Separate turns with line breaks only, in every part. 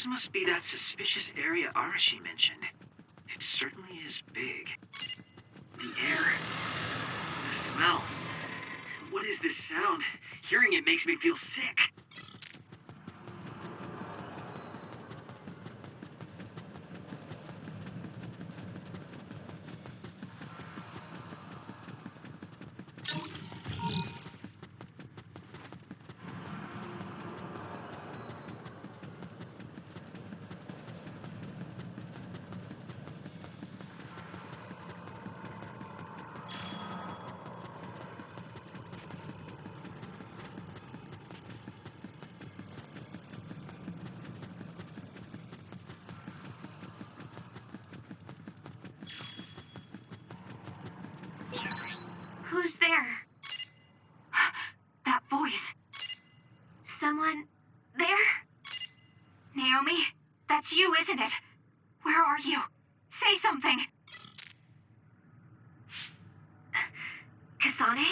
This must be that suspicious area Arashi mentioned. It certainly is big. The air. The smell. What is this sound? Hearing it makes me feel sick.
Who's there? That voice. Someone there? Naomi, that's you, isn't it? Where are you? Say something. Kasane?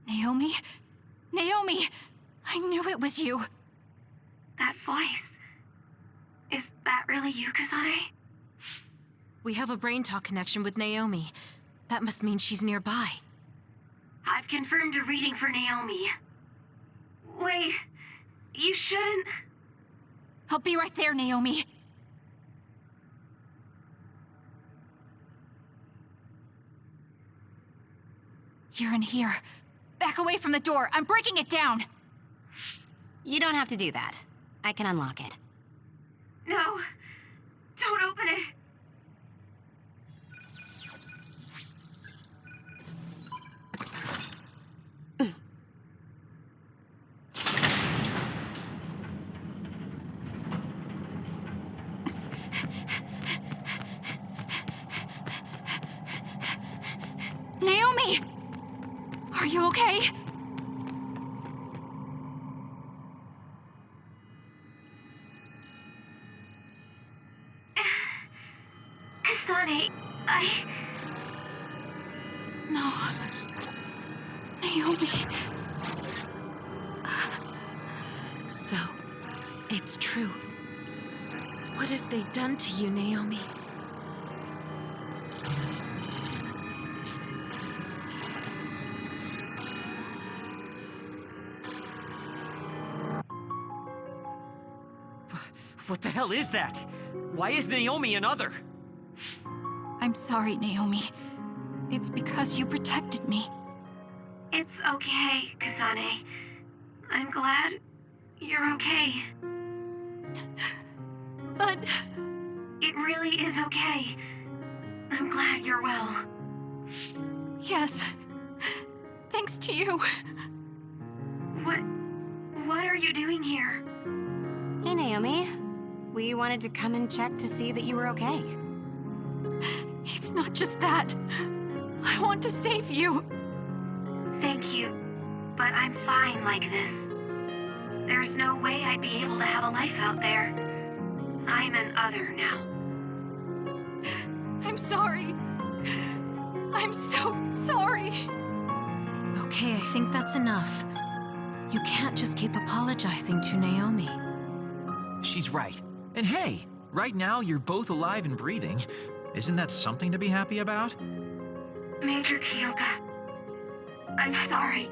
Naomi? Naomi! I knew it was you.
That voice. Is that really you, Kasane?
We have a brain talk connection with Naomi. That must mean she's nearby.
I've confirmed a reading for Naomi. Wait, you shouldn't...
I'll be right there, Naomi. You're in here. Back away from the door. I'm breaking it down.
You don't have to do that. I can unlock it.
No, don't open it.
Naomi! Are you okay?
Kasane,
No. Naomi. So, it's true. What have they done to you, Naomi?
What the hell is that? Why is Naomi another?
I'm sorry, Naomi. It's because you protected me.
It's okay, Kasane. I'm glad you're okay.
But...
It really is okay. I'm glad you're well.
yes. Thanks to you.
What are you doing here?
Hey, Naomi. We wanted to come and check to see that you were okay.
It's not just that. I want to save you.
Thank you, but I'm fine like this. There's no way I'd be able to have a life out there. I'm an other now.
I'm sorry. I'm so sorry. Okay, I think that's enough. You can't just keep apologizing to Naomi.
She's right. And hey, right now you're both alive and breathing. Isn't that something to be happy about?
Major Kyoka, I'm sorry.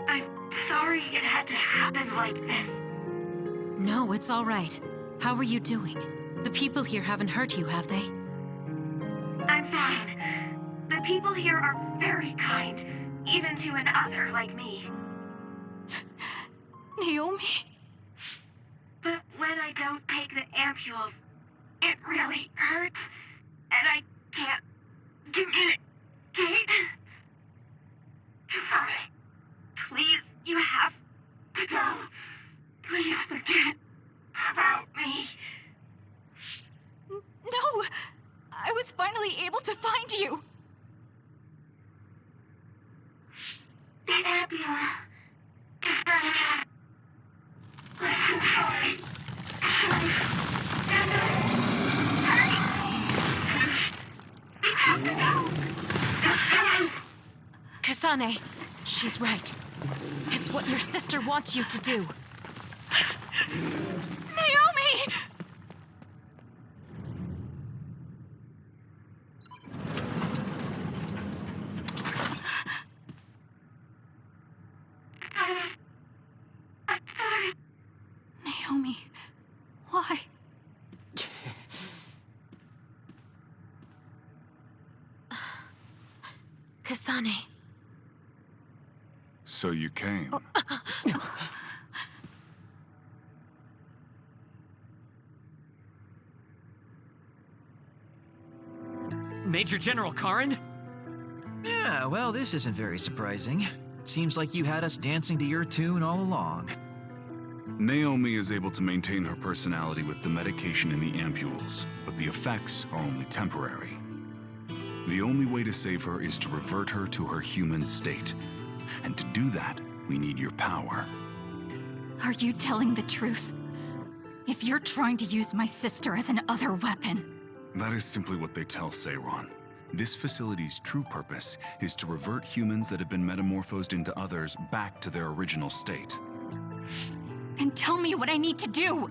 I'm sorry it had to happen like this.
No, it's all right. How are you doing? The people here haven't hurt you, have they?
I'm fine. The people here are very kind, even to an other like me.
Naomi?
But when I don't take the ampules, it really hurts, and I can't communicate. Goodbye. Please, you have to go. Please forget about me.
No! I was finally able to find you!
The ambulance.
Kasane, she's right. It's what your sister wants you to do. Naomi! Kasane.
So you came.
Major General Karin?
Yeah, well, this isn't very surprising. Seems like you had us dancing to your tune all along.
Naomi is able to maintain her personality with the medication in the ampules, but the effects are only temporary. The only way to save her is to revert her to her human state. And to do that, we need your power.
Are you telling the truth? If you're trying to use my sister as an other weapon...
That is simply what they tell Seiron. This facility's true purpose is to revert humans that have been metamorphosed into others back to their original state.
Then tell me what I need to do!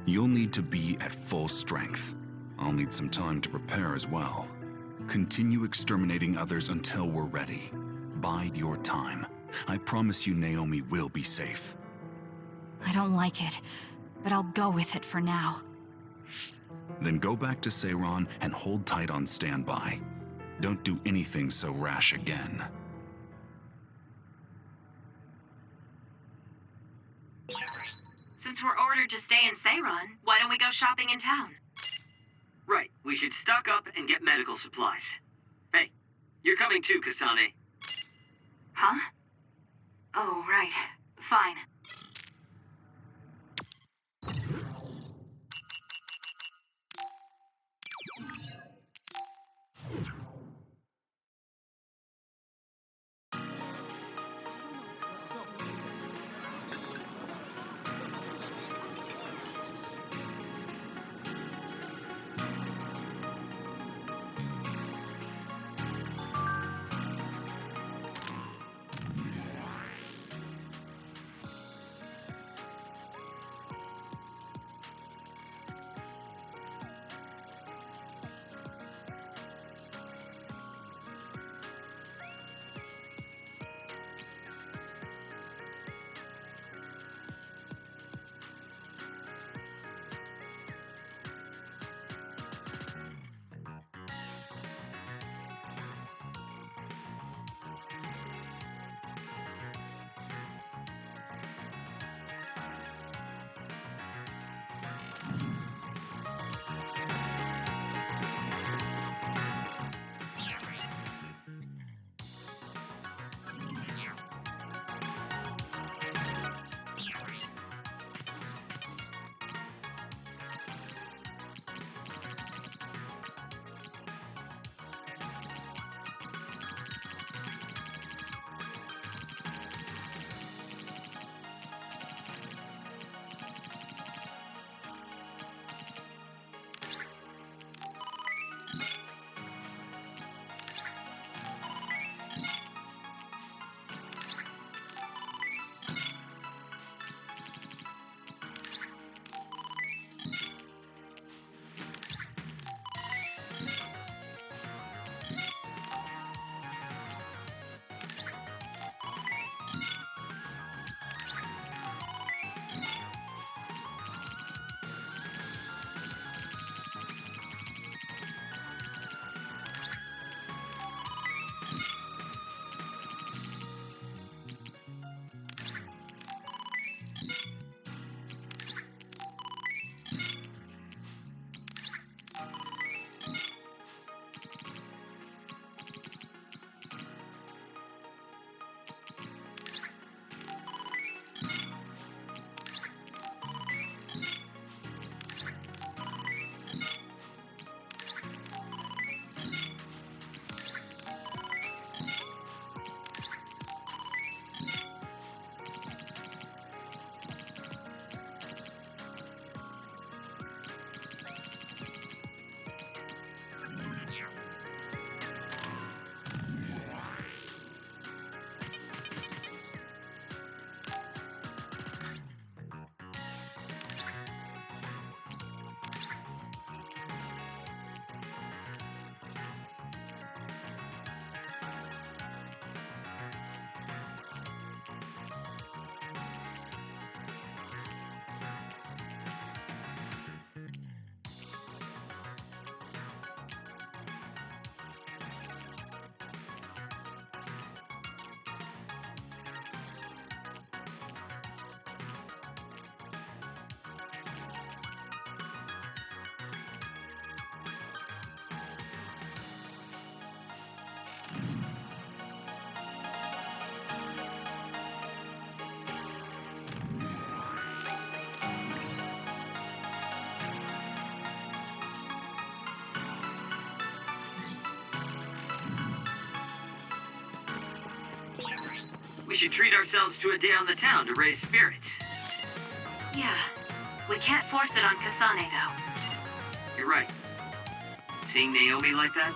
You'll need to be at full strength. I'll need some time to prepare as well. Continue exterminating others until we're ready. Bide your time. I promise you Naomi will be safe.
I don't like it, but I'll go with it for now.
Then go back to Seiron and hold tight on standby. Don't do anything so rash again.
Since we're ordered to stay in Seiron, why don't we go shopping in town?
Right, we should stock up and get medical supplies. Hey, you're coming too, Kasane.
Huh? Oh, right. Fine.
We should treat ourselves to a day on the town to raise spirits.
Yeah. We can't force it on Kasane, though.
You're right. Seeing Naomi like that,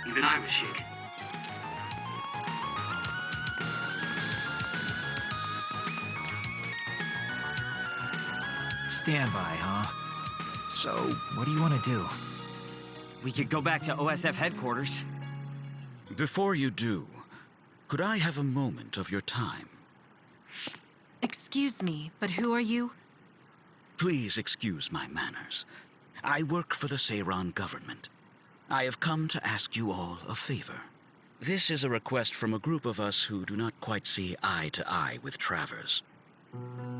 even I was shaken.
Standby, huh? So, what do you want to do?
We could go back to OSF headquarters.
Before you do, could I have a moment of your time?
Excuse me, but who are you?
Please excuse my manners. I work for the Seiran government. I have come to ask you all a favor. This is a request from a group of us who do not quite see eye to eye with Travers.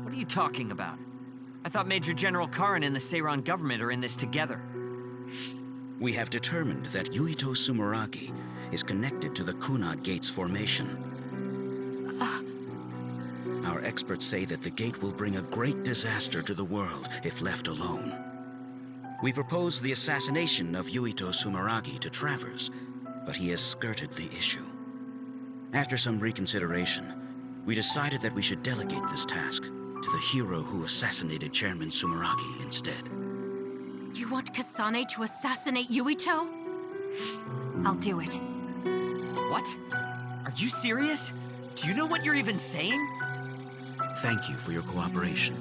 What are you talking about? I thought Major General Karin and the Seiran government are in this together.
We have determined that Yuito Sumeragi is connected to the Kunad Gates formation. Our experts say that the gate will bring a great disaster to the world if left alone. We propose the assassination of Yuito Sumeragi to Travers, but he has skirted the issue. After some reconsideration, we decided that we should delegate this task to the hero who assassinated Chairman Sumeragi instead.
You want Kasane to assassinate Yuito? I'll do it.
What? Are you serious? Do you know what you're even saying?
Thank you for your cooperation.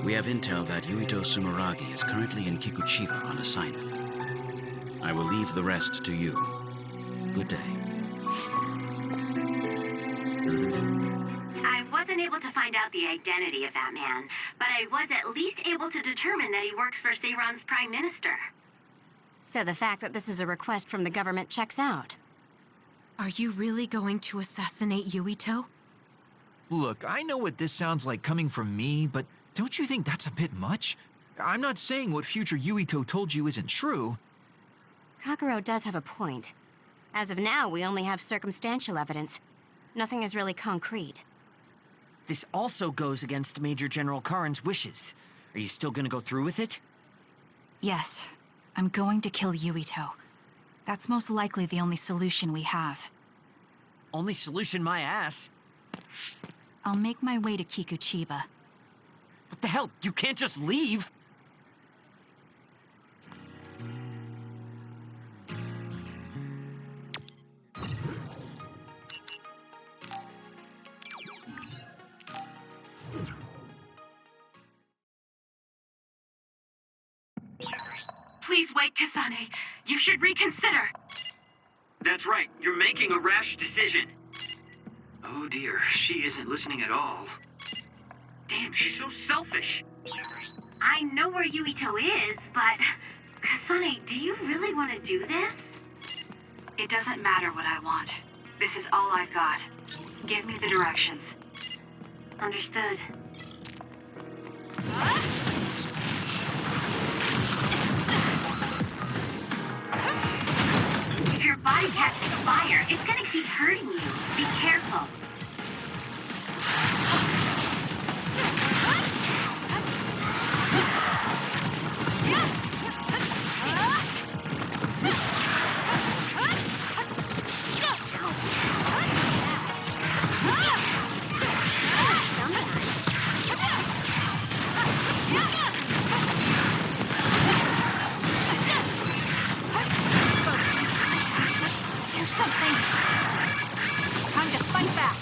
We have intel that Yuito Sumeragi is currently in Kikuchiba on assignment. I will leave the rest to you. Good day.
I wasn't able to find out the identity of that man, but I was at least able to determine that he works for Seiran's Prime Minister.
So the fact that this is a request from the government checks out.
Are you really going to assassinate Yuito?
Look, I know what this sounds like coming from me, but don't you think that's a bit much? I'm not saying what future Yuito told you isn't true.
Kakuro does have a point. As of now, we only have circumstantial evidence. Nothing is really concrete.
This also goes against Major General Karin's wishes. Are you still gonna go through with it?
Yes. I'm going to kill Yuito. That's most likely the only solution we have.
Only solution, my ass.
I'll make my way to Kikuchiba.
What the hell? You can't just leave!
Please wait, Kasane. You should reconsider.
That's right, you're making a rash decision. Oh dear, she isn't listening at all. Damn, she's so selfish.
I know where Yuito is, but... Kasane, do you really want to do this? It doesn't matter what I want. This is all I've got. Give me the directions. Understood. If your body catches fire, it's gonna keep hurting you. Be careful.
Do something! Time to fight back!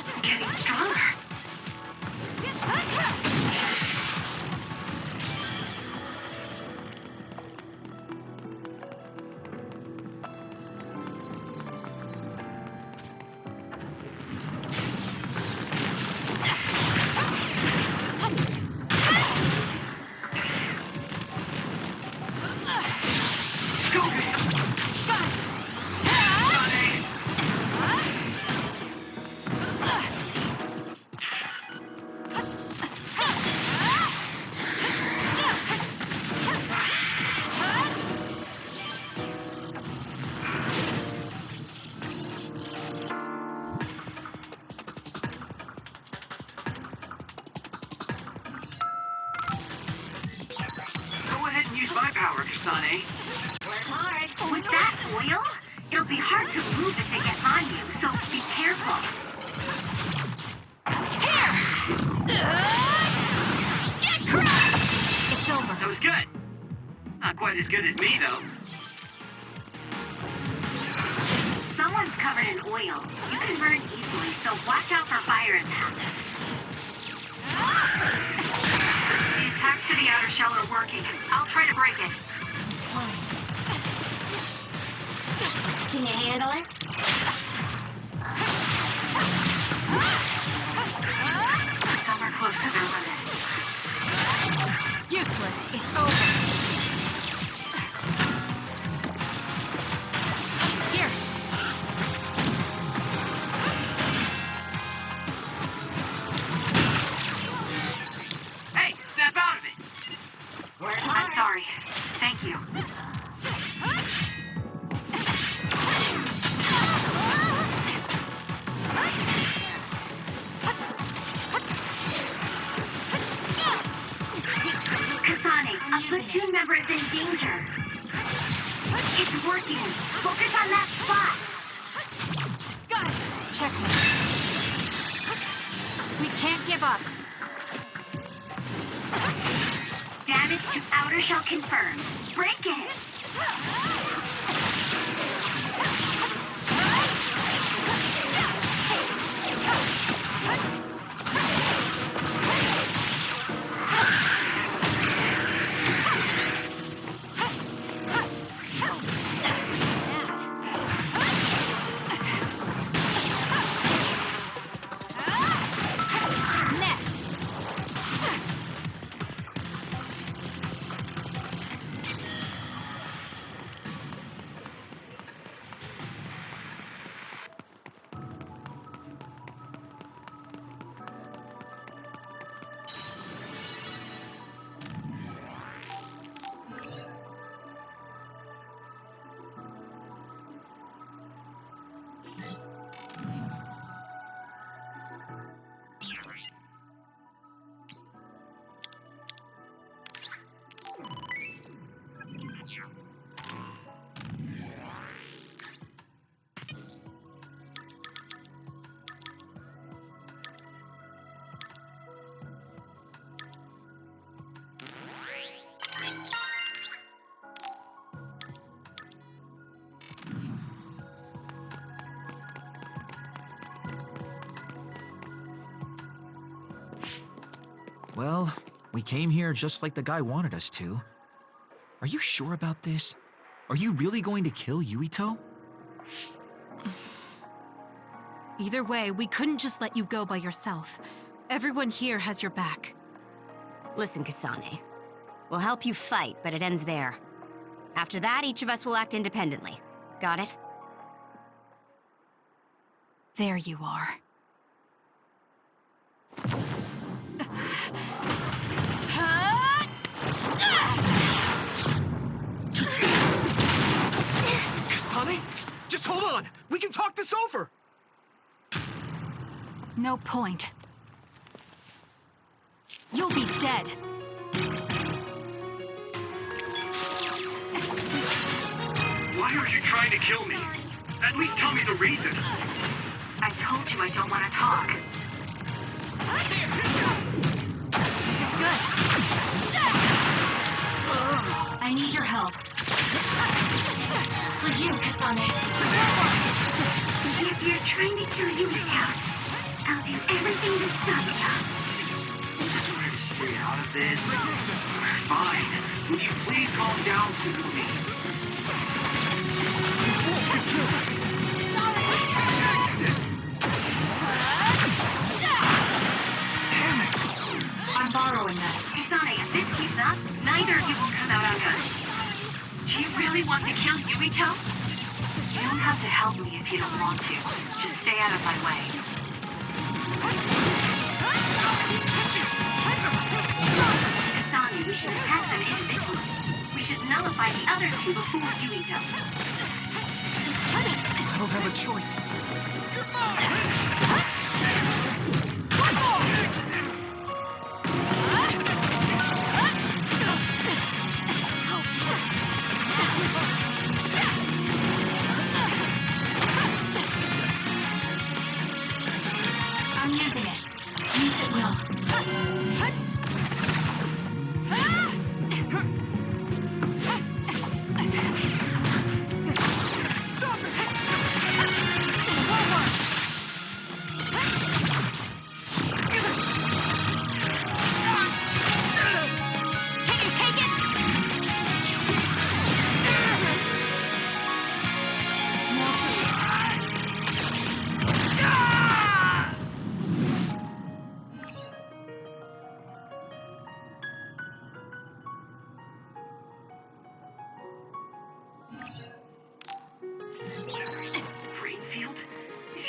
I'm getting stronger.
my power, Kasane.
Work hard. With that oil, it'll be hard to move if they get on you, so be careful.
Get crushed! It's over.
That was good. Not quite as good as me, though.
Someone's covered in oil. You can burn easily, so watch out for fire attacks. The attacks to the outer shell are working. I'll try to break it.
Close.
Can you handle it?
Some are close to their limit.
Useless. It's over. Here.
Hey, snap out of it.
I'm sorry. Thank you. Kasane, a platoon member is in danger. It's working. Focus on that spot.
Got it. Checkmate. We can't give up.
Damage to outer shell confirmed. Break it.
Next.
Well, we came here just like the guy wanted us to. Are you sure about this? Are you really going to kill Yuito?
Either way, we couldn't just let you go by yourself. Everyone here has your back.
Listen, Kasane. We'll help you fight, but it ends there. After that, each of us will act independently. Got it?
There you are.
Kasane? Just hold on! We can talk this over!
No point.
You'll be dead.
Why are you trying to kill me? At least tell me the reason.
I told you I don't want to talk.
This is good.
I need your help. For you, Kasane. If you're trying to kill Yuito, I'll do everything to stop you.
Try to stay out of this. Fine. Would you please calm down, Tsunumi?
Damn it!
I'm borrowing this. Kasane, if this keeps up, neither of you will come out on good. Do you really want to kill Yuito? You don't have to help me if you don't want to. Just stay out of my way. Kasane, we should attack them individually. We should nullify the other two before Yuito.
I don't have a choice.
Ouch.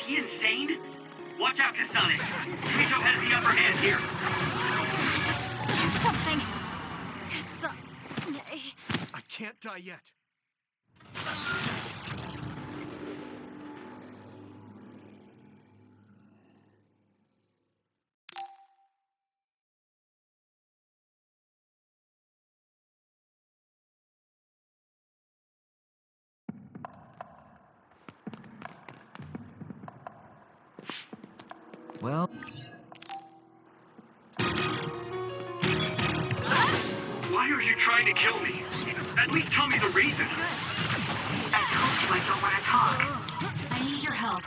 he insane? Watch out, Kasane. Yuito has the upper hand here.
Do something! Kasane...
I can't die yet.
Well,
Why are you trying to kill me? At least tell me the reason.
I told you I don't want to talk. I need your help.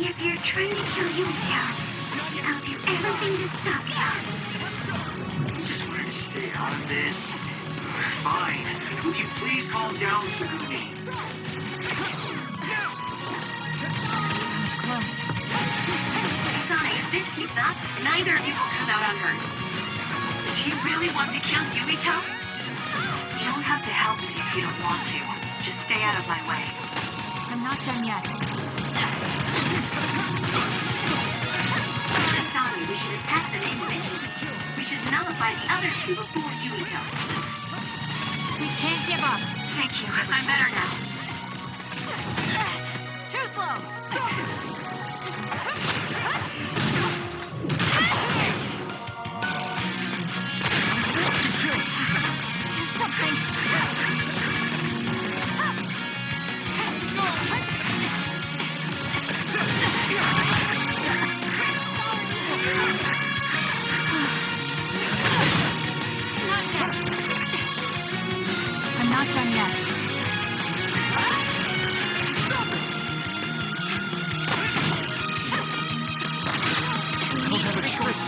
If you're trying to kill Yuito, I'll do everything to stop you.
I just wanted to stay out of this. Fine. Will you please calm down, Sagumi?
That was close.
Kasane, if this keeps up, neither of you will come out unhurt. Do you really want to kill Yuito? You don't have to help me if you don't want to. Just stay out of my way.
I'm not done yet.
Kasane, we should attack them individually. We should nullify the other two before Yuito.
We can't give up.
Thank you. I'm better now.
Too slow. Do something. I'm not done yet.
I don't have a choice.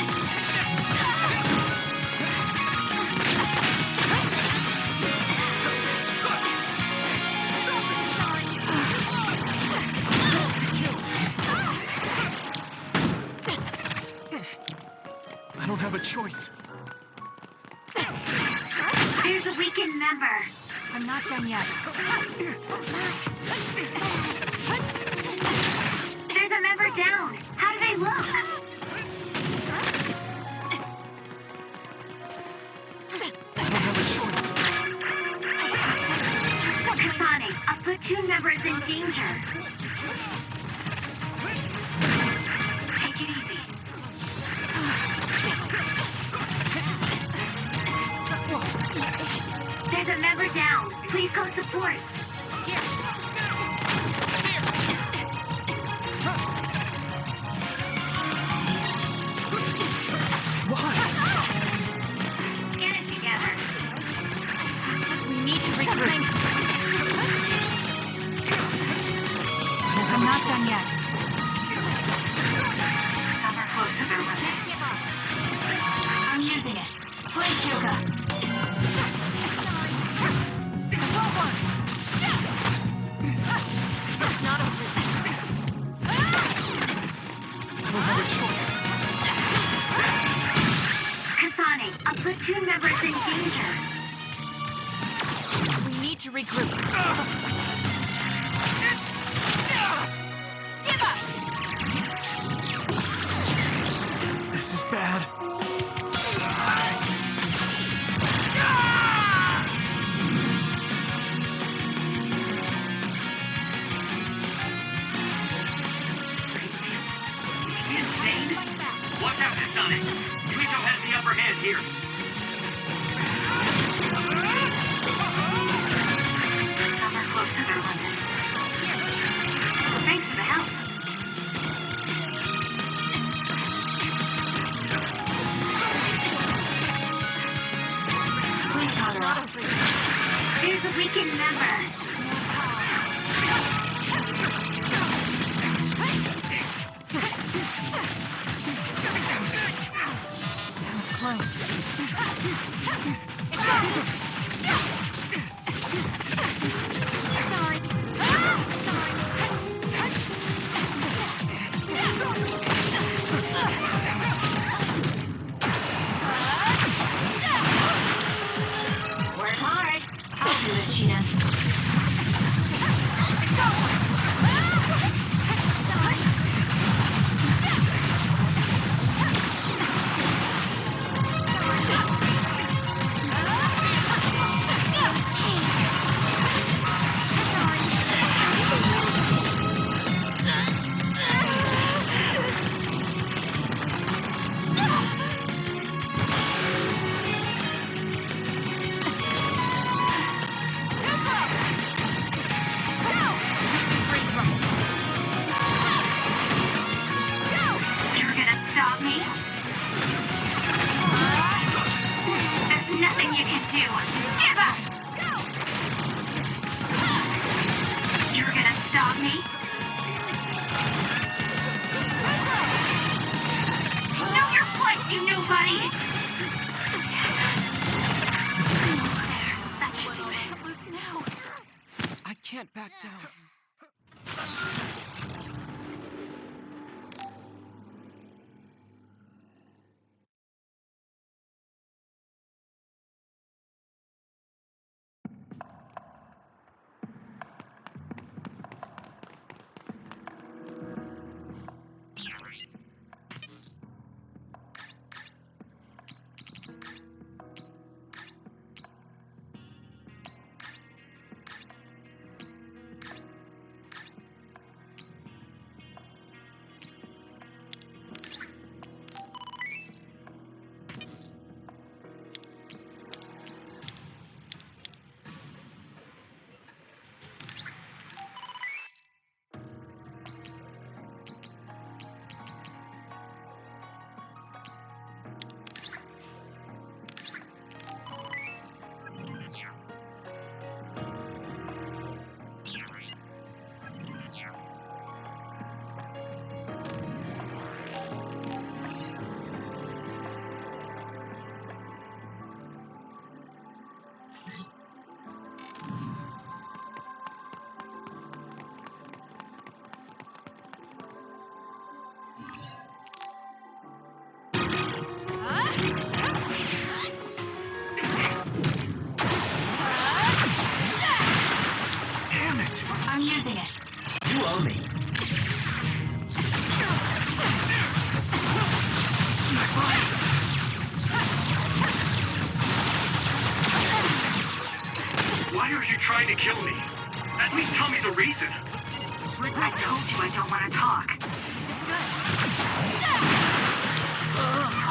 I don't have a choice.
There's a weakened member.
I'm not done yet.
There's a member down. How do they look?
I don't have a choice.
Kasane, a platoon member is in danger. Take it easy. There's a member down. Please go support. Get it together.
We need to regroup. I'm not done yet.
Some are close to their limit.
I'm using it. Please, Yuka. It's not over.
I don't have a choice.
Kasane, a platoon member is in danger.
We need to regroup.
This is bad.
Is he insane? Watch out, Kasane. Yuito has the upper hand here.
Some are close to their limit. Thanks for the help.
Please, Hadara.
There's a weakened member.
That was close. Sorry.
Shiden.
I can't back down.
I'm using it.
You owe me.
Why are you trying to kill me? At least tell me the reason.
I told you I don't want to talk.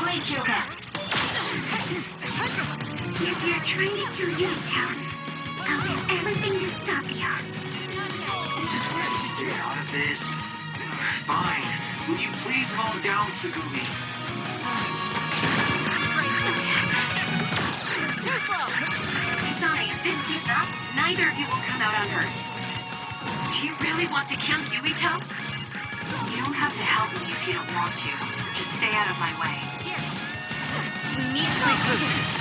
Please, Joker. If you're trying to kill Yumito, I'll do everything to stop you.
Just want to get out of this. Fine. Will you please calm down, Tsugumi?
Too slow!
Sorry, if this keeps up, neither of you will come out unhurt. Do you really want to kill Yumito? You don't have to help me if you don't want to. Just stay out of my way.
Here. We need to regroup.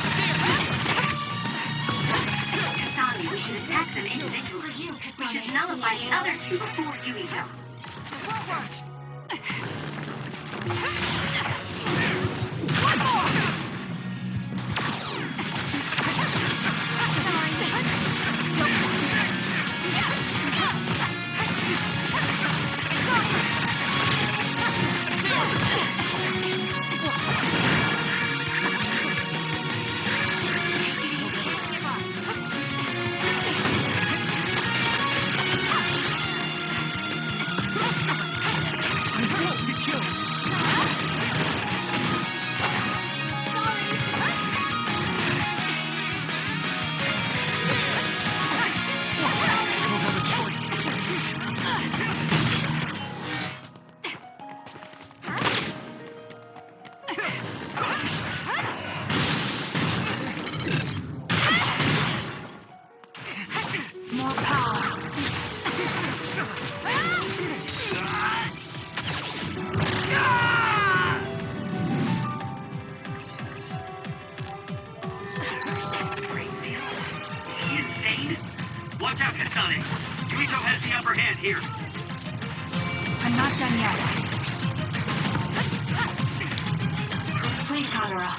Kasami, we should attack them individually. We should nullify the other two before Yumito.
One more!
Watch out, Kasane. Yumito has the upper hand here.
I'm not done yet.
Please, Kagura.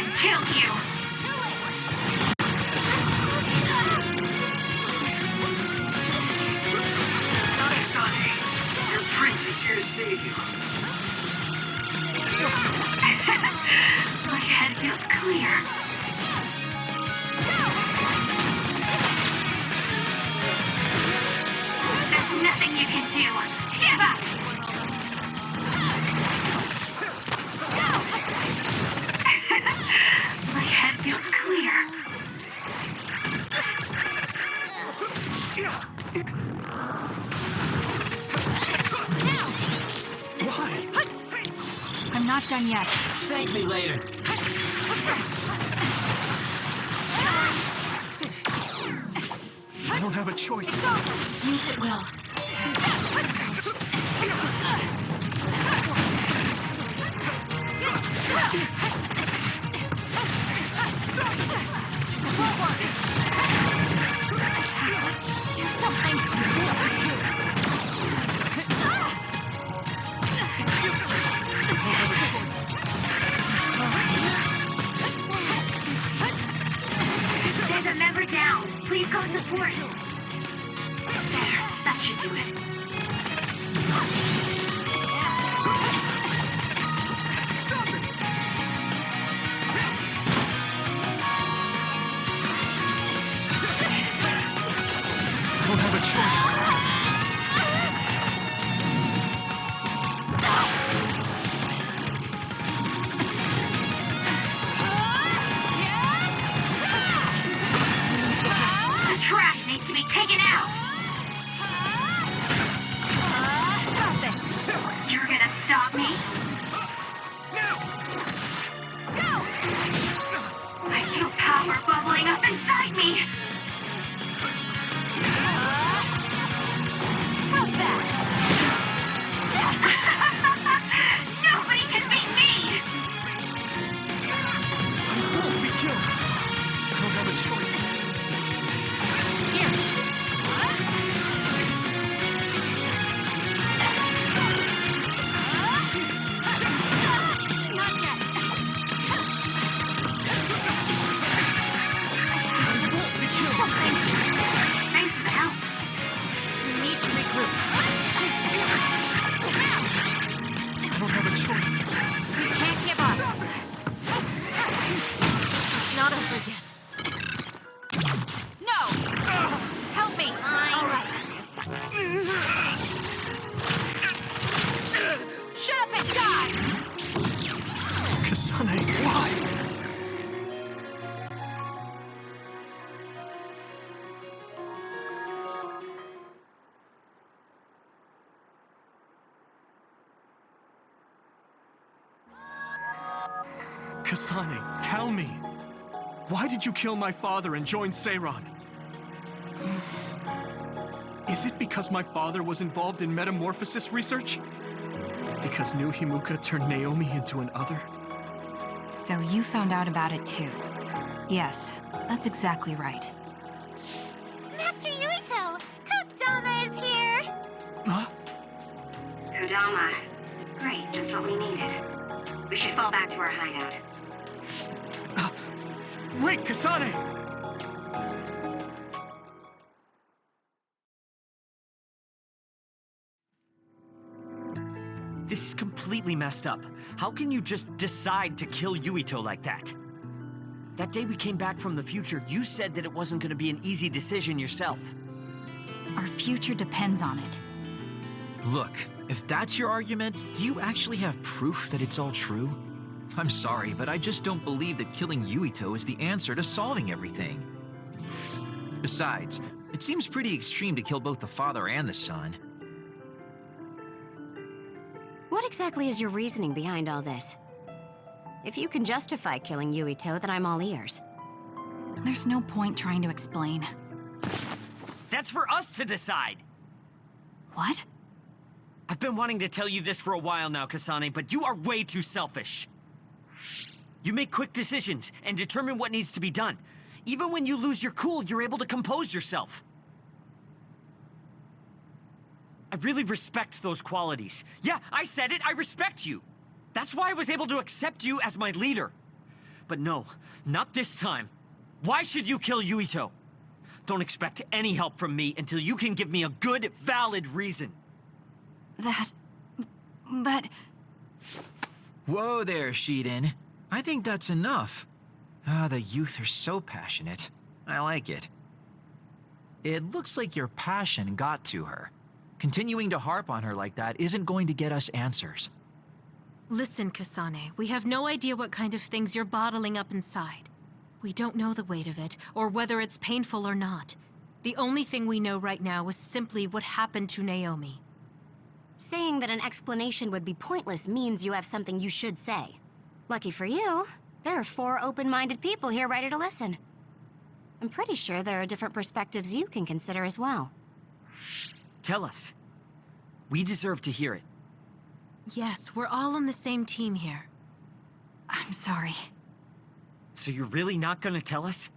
and kill you!
Sonny, your prince is here to save you.
My head feels clear. There's nothing you can do. Give up! My head feels clear.
Why?
I'm not done yet.
Thank me later.
I don't have a choice.
Use it well. Do something.
It's useless. I don't have a choice.
There's a member down. Please go support. There, that should do it.
I don't have a choice.
The trash needs to be taken out.
Got this.
You're gonna stop me? I feel power bubbling up inside me.
How's that?
Nobody can beat me.
I won't be killed. I don't have a choice.
Not yet. Do something.
Thanks for the help.
We need to regroup.
I don't have a choice.
We can't give up. It's not over yet. No! Help me! All right. Shut up and die!
Kasane, why? Kasane, tell me. Why did you kill my father and join Seiran? Is it because my father was involved in metamorphosis research? Because New Himuka turned Naomi into an other?
So you found out about it too. Yes, that's exactly right.
Master Yuito! Kodama is here!
Huh?
Kodama. Great, just what we needed. We should fall back to our hideout.
Wait, Kasane!
This is completely messed up. How can you just decide to kill Yuito like that? That day we came back from the future, you said that it wasn't going to be an easy decision yourself.
Our future depends on it.
Look, if that's your argument, do you actually have proof that it's all true? I'm sorry, but I just don't believe that killing Yuito is the answer to solving everything. Besides, it seems pretty extreme to kill both the father and the son.
What exactly is your reasoning behind all this? If you can justify killing Yuito, then I'm all ears.
There's no point trying to explain.
That's for us to decide!
What?
I've been wanting to tell you this for a while now, Kasane, but you are way too selfish. You make quick decisions and determine what needs to be done. Even when you lose your cool, you're able to compose yourself. I really respect those qualities. Yeah, I said it, I respect you. That's why I was able to accept you as my leader. But no, not this time. Why should you kill Yuito? Don't expect any help from me until you can give me a good, valid reason.
But...
Whoa there, Shiden. I think that's enough. The youth are so passionate. I like it. It looks like your passion got to her. Continuing to harp on her like that isn't going to get us answers.
Listen, Kasane, we have no idea what kind of things you're bottling up inside. We don't know the weight of it, or whether it's painful or not. The only thing we know right now is simply what happened to Naomi.
Saying that an explanation would be pointless means you have something you should say. Lucky for you, there are 4 open-minded people here ready to listen. I'm pretty sure there are different perspectives you can consider as well.
Tell us. We deserve to hear it.
Yes, we're all on the same team here.
I'm sorry.
So you're really not gonna tell us?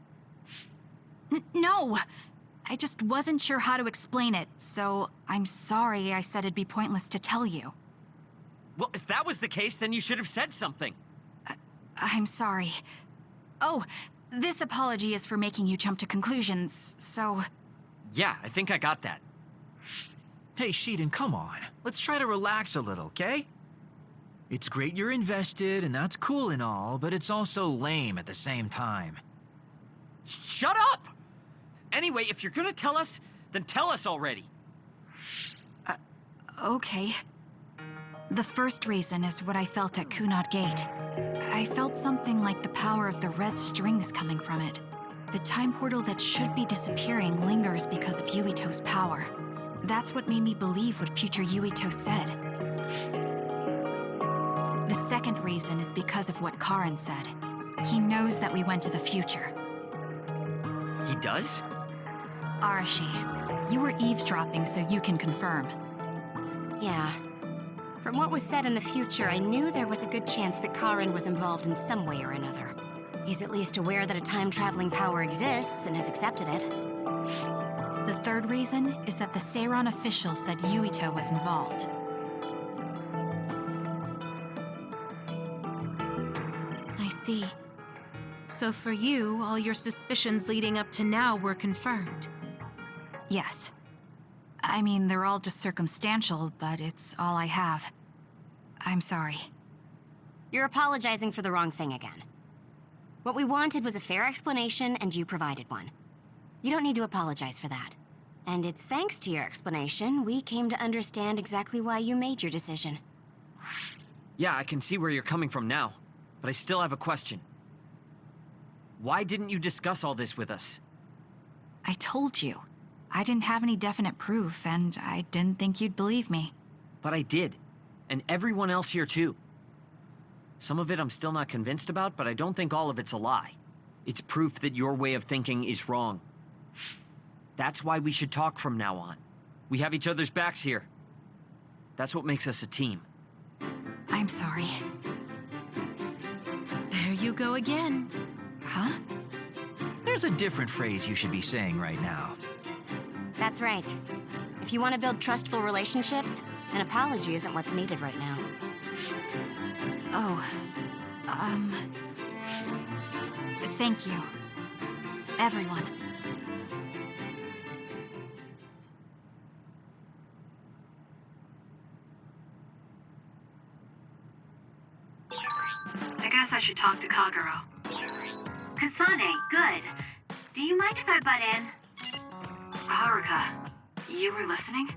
No! I just wasn't sure how to explain it, so I'm sorry I said it'd be pointless to tell you.
Well, if that was the case, then you should have said something.
I'm sorry. Oh, this apology is for making you jump to conclusions, so...
Yeah, I think I got that.
Hey, Shiden, come on. Let's try to relax a little, okay? It's great you're invested, and that's cool and all, but it's also lame at the same time.
Shut up! Anyway, if you're gonna tell us, then tell us already.
Okay. The first reason is what I felt at Kunad Gate. I felt something like the power of the red strings coming from it. The time portal that should be disappearing lingers because of Yuito's power. That's what made me believe what future Yuito said. The second reason is because of what Karin said. He knows that we went to the future.
He does?
Arashi, you were eavesdropping so you can confirm.
Yeah. From what was said in the future, I knew there was a good chance that Karin was involved in some way or another. He's at least aware that a time-traveling power exists and has accepted it.
The third reason is that the Seiran official said Yuito was involved.
I see. So for you, all your suspicions leading up to now were confirmed.
Yes. I mean, they're all just circumstantial, but it's all I have. I'm sorry.
You're apologizing for the wrong thing again. What we wanted was a fair explanation, and you provided one. You don't need to apologize for that. And it's thanks to your explanation we came to understand exactly why you made your decision.
Yeah, I can see where you're coming from now, but I still have a question. Why didn't you discuss all this with us?
I told you. I didn't have any definite proof, and I didn't think you'd believe me.
But I did. And everyone else here too. Some of it I'm still not convinced about, but I don't think all of it's a lie. It's proof that your way of thinking is wrong. That's why we should talk from now on. We have each other's backs here. That's what makes us a team.
I'm sorry.
There you go again.
Huh?
There's a different phrase you should be saying right now.
That's right. If you want to build trustful relationships, an apology isn't what's needed right now.
Oh, thank you. Everyone.
I guess I should talk to Kagero. Kasane, good. Do you mind if I butt in? Haruka, you were listening?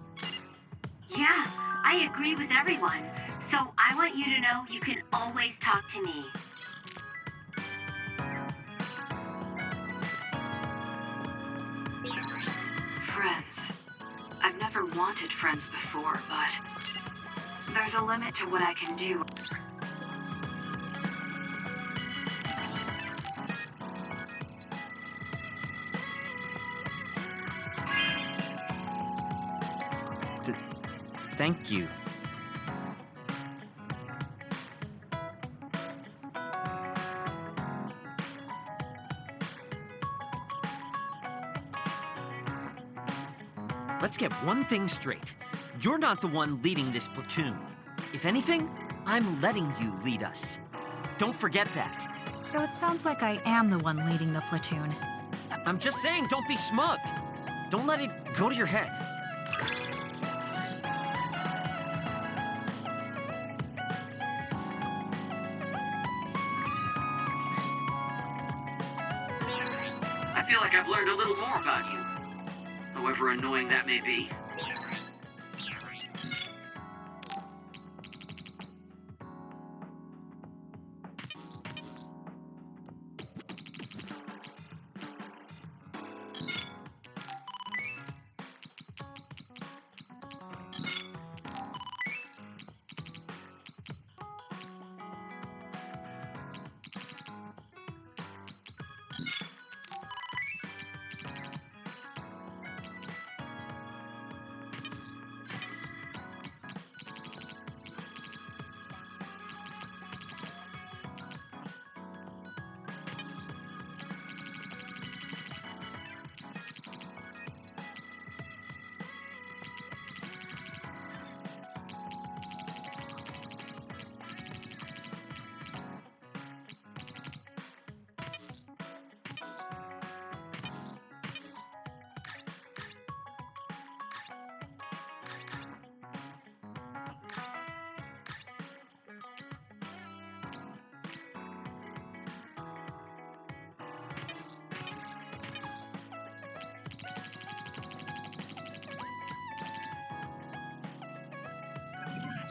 Yeah, I agree with everyone. So I want you to know you can always talk to me. Friends. I've never wanted friends before, but there's a limit to what I can do.
Thank you. Let's get one thing straight. You're not the one leading this platoon. If anything, I'm letting you lead us. Don't forget that.
So it sounds like I am the one leading the platoon.
I'm just saying, don't be smug. Don't let it go to your head.
I feel like I've learned a little more about you, however annoying that may be.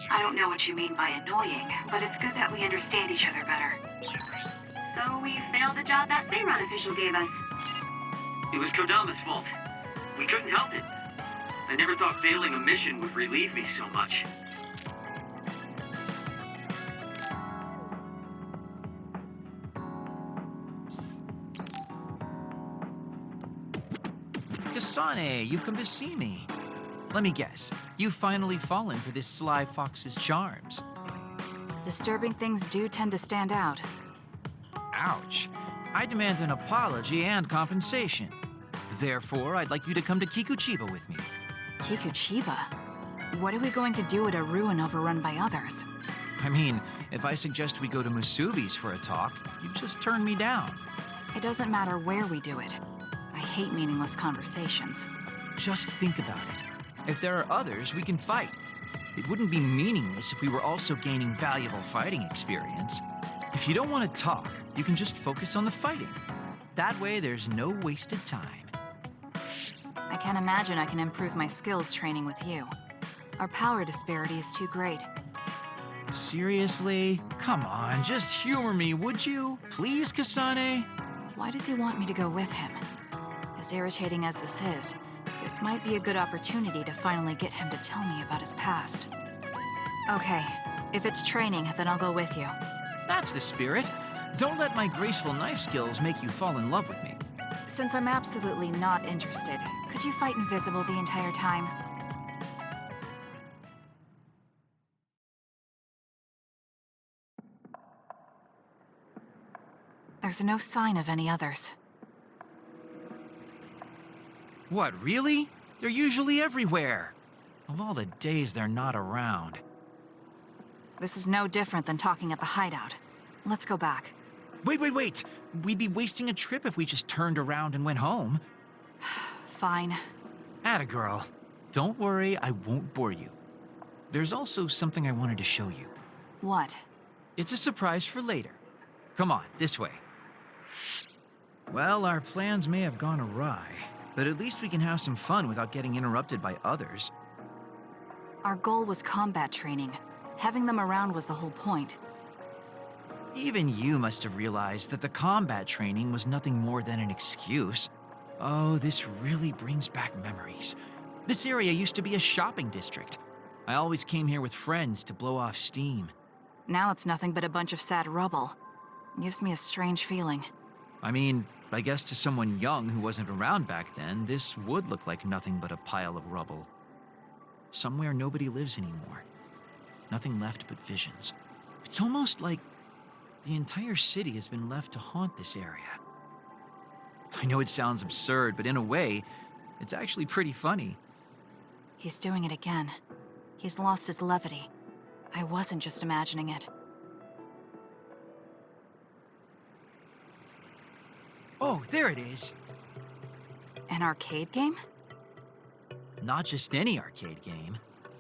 I don't know what you mean by annoying, but it's good that we understand each other better. So we failed the job that Seiran official gave us.
It was Kodama's fault. We couldn't help it. I never thought failing a mission would relieve me so much.
Kasane, you've come to see me. Let me guess, you've finally fallen for this sly fox's charms.
Disturbing things do tend to stand out.
Ouch. I demand an apology and compensation. Therefore, I'd like you to come to Kikuchiba with me.
Kikuchiba? What are we going to do at a ruin overrun by others?
I mean, if I suggest we go to Musubi's for a talk, you just turn me down.
It doesn't matter where we do it. I hate meaningless conversations.
Just think about it. If there are others, we can fight. It wouldn't be meaningless if we were also gaining valuable fighting experience. If you don't want to talk, you can just focus on the fighting. That way, there's no wasted time.
I can't imagine I can improve my skills training with you. Our power disparity is too great.
Seriously? Come on, just humor me, would you? Please, Kasane?
Why does he want me to go with him? As irritating as this is, this might be a good opportunity to finally get him to tell me about his past. Okay, if it's training, then I'll go with you.
That's the spirit. Don't let my graceful knife skills make you fall in love with me.
Since I'm absolutely not interested, could you fight invisible the entire time? There's no sign of any others.
What, really? They're usually everywhere. Of all the days they're not around.
This is no different than talking at the hideout. Let's go back.
Wait. We'd be wasting a trip if we just turned around and went home.
Fine.
Atta girl. Don't worry, I won't bore you. There's also something I wanted to show you.
What?
It's a surprise for later. Come on, this way. Well, our plans may have gone awry, but at least we can have some fun without getting interrupted by others.
Our goal was combat training. Having them around was the whole point.
Even you must have realized that the combat training was nothing more than an excuse. Oh, this really brings back memories. This area used to be a shopping district. I always came here with friends to blow off steam.
Now it's nothing but a bunch of sad rubble. Gives me a strange feeling.
I mean, I guess to someone young who wasn't around back then, this would look like nothing but a pile of rubble. Somewhere nobody lives anymore. Nothing left but visions. It's almost like the entire city has been left to haunt this area. I know it sounds absurd, but in a way, it's actually pretty funny.
He's doing it again. He's lost his levity. I wasn't just imagining it.
Oh, there it is.
An arcade game?
Not just any arcade game.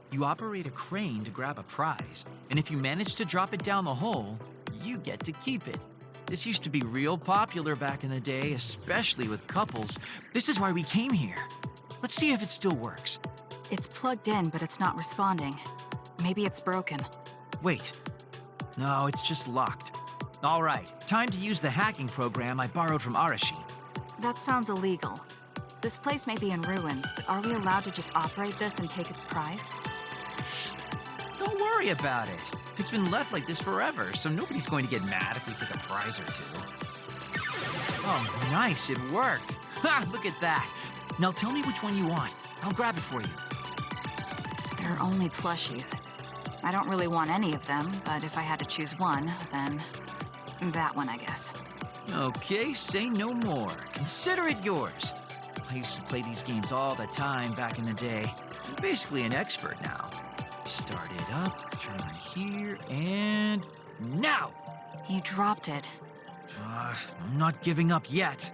You operate a crane to grab a prize, and if you manage to drop it down the hole, you get to keep it. This used to be real popular back in the day, especially with couples. This is why we came here. Let's see if it still works.
It's plugged in, but it's not responding. Maybe it's broken.
Wait. No, it's just locked. All right, time to use the hacking program I borrowed from Arashi.
That sounds illegal. This place may be in ruins, but are we allowed to just operate this and take its prize?
Don't worry about it. It's been left like this forever, so nobody's going to get mad if we take a prize or two. Oh, nice, it worked. Ha, look at that. Now tell me which one you want. I'll grab it for you.
There are only plushies. I don't really want any of them, but if I had to choose one, then that one, I guess.
Okay, say no more. Consider it yours. I used to play these games all the time back in the day. I'm basically an expert now. Start it up, turn here, and now!
You dropped it.
I'm not giving up yet.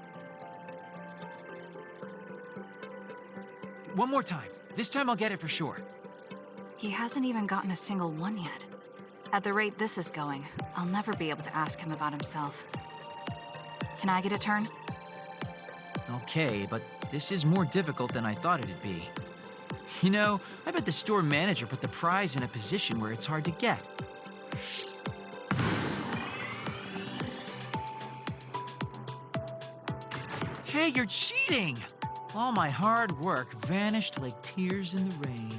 One more time. This time I'll get it for sure.
He hasn't even gotten a single one yet. At the rate this is going, I'll never be able to ask him about himself. Can I get a turn?
Okay, but this is more difficult than I thought it'd be. You know, I bet the store manager put the prize in a position where it's hard to get. Hey, you're cheating! All my hard work vanished like tears in the rain.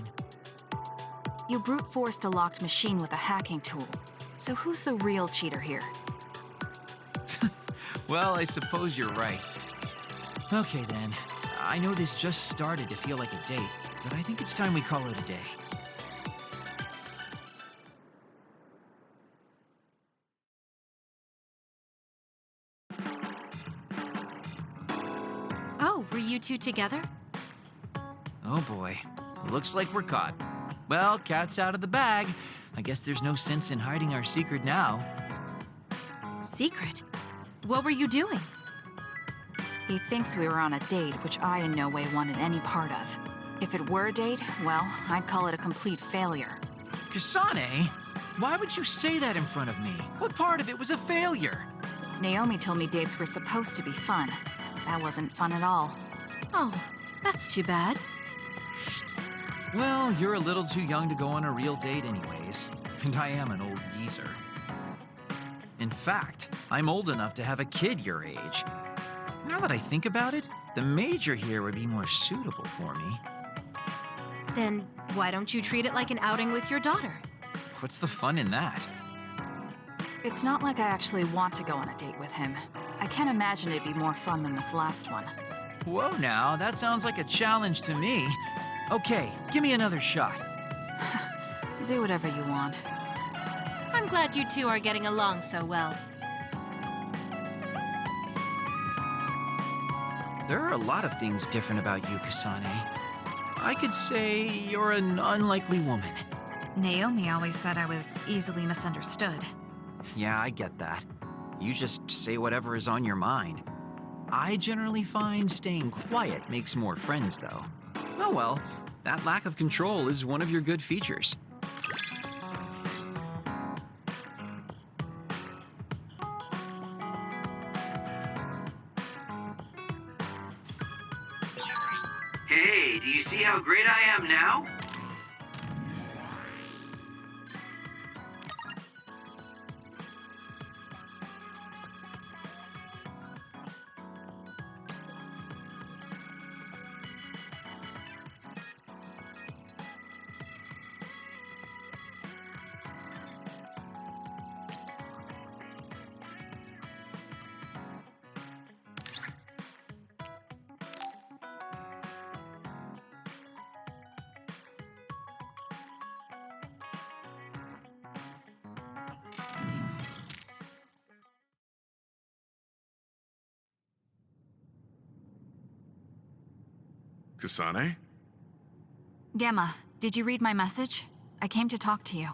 You brute forced a locked machine with a hacking tool. So who's the real cheater here?
Well, I suppose you're right. Okay then, I know this just started to feel like a date, but I think it's time we call it a day.
Oh, were you two together?
Oh boy, looks like we're caught. Well, cat's out of the bag. I guess there's no sense in hiding our secret now.
Secret? What were you doing?
He thinks we were on a date, which I in no way wanted any part of. If it were a date, well, I'd call it a complete failure.
Kasane? Why would you say that in front of me? What part of it was a failure?
Naomi told me dates were supposed to be fun. That wasn't fun at all.
Oh, that's too bad.
Well, you're a little too young to go on a real date anyways, and I am an old geezer. In fact, I'm old enough to have a kid your age. Now that I think about it, the major here would be more suitable for me.
Then why don't you treat it like an outing with your daughter?
What's the fun in that?
It's not like I actually want to go on a date with him. I can't imagine it'd be more fun than this last one.
Whoa now, that sounds like a challenge to me. Okay, give me another shot.
Do whatever you want.
I'm glad you two are getting along so well.
There are a lot of things different about you, Kasane. I could say you're an unlikely woman.
Naomi always said I was easily misunderstood.
Yeah, I get that. You just say whatever is on your mind. I generally find staying quiet makes more friends, though. Oh well, that lack of control is one of your good features.
Hey, do you see how great I am now?
Kasane?
Gemma, did you read my message? I came to talk to you.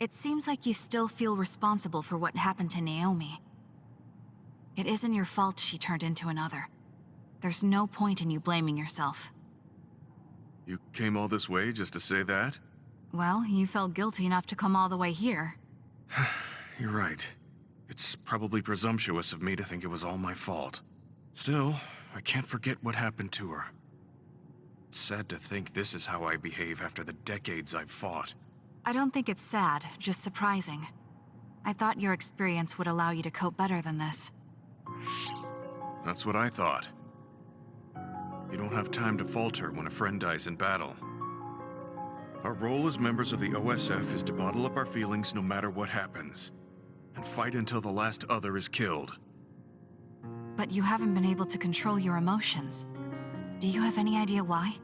It seems like you still feel responsible for what happened to Naomi. It isn't your fault she turned into another. There's no point in you blaming yourself.
You came all this way just to say that?
Well, you felt guilty enough to come all the way here.
You're right. It's probably presumptuous of me to think it was all my fault. Still, I can't forget what happened to her. It's sad to think this is how I behave after the decades I've fought.
I don't think it's sad, just surprising. I thought your experience would allow you to cope better than this.
That's what I thought. You don't have time to falter when a friend dies in battle. Our role as members of the OSF is to bottle up our feelings no matter what happens, and fight until the last other is killed.
But you haven't been able to control your emotions. Do you have any idea why?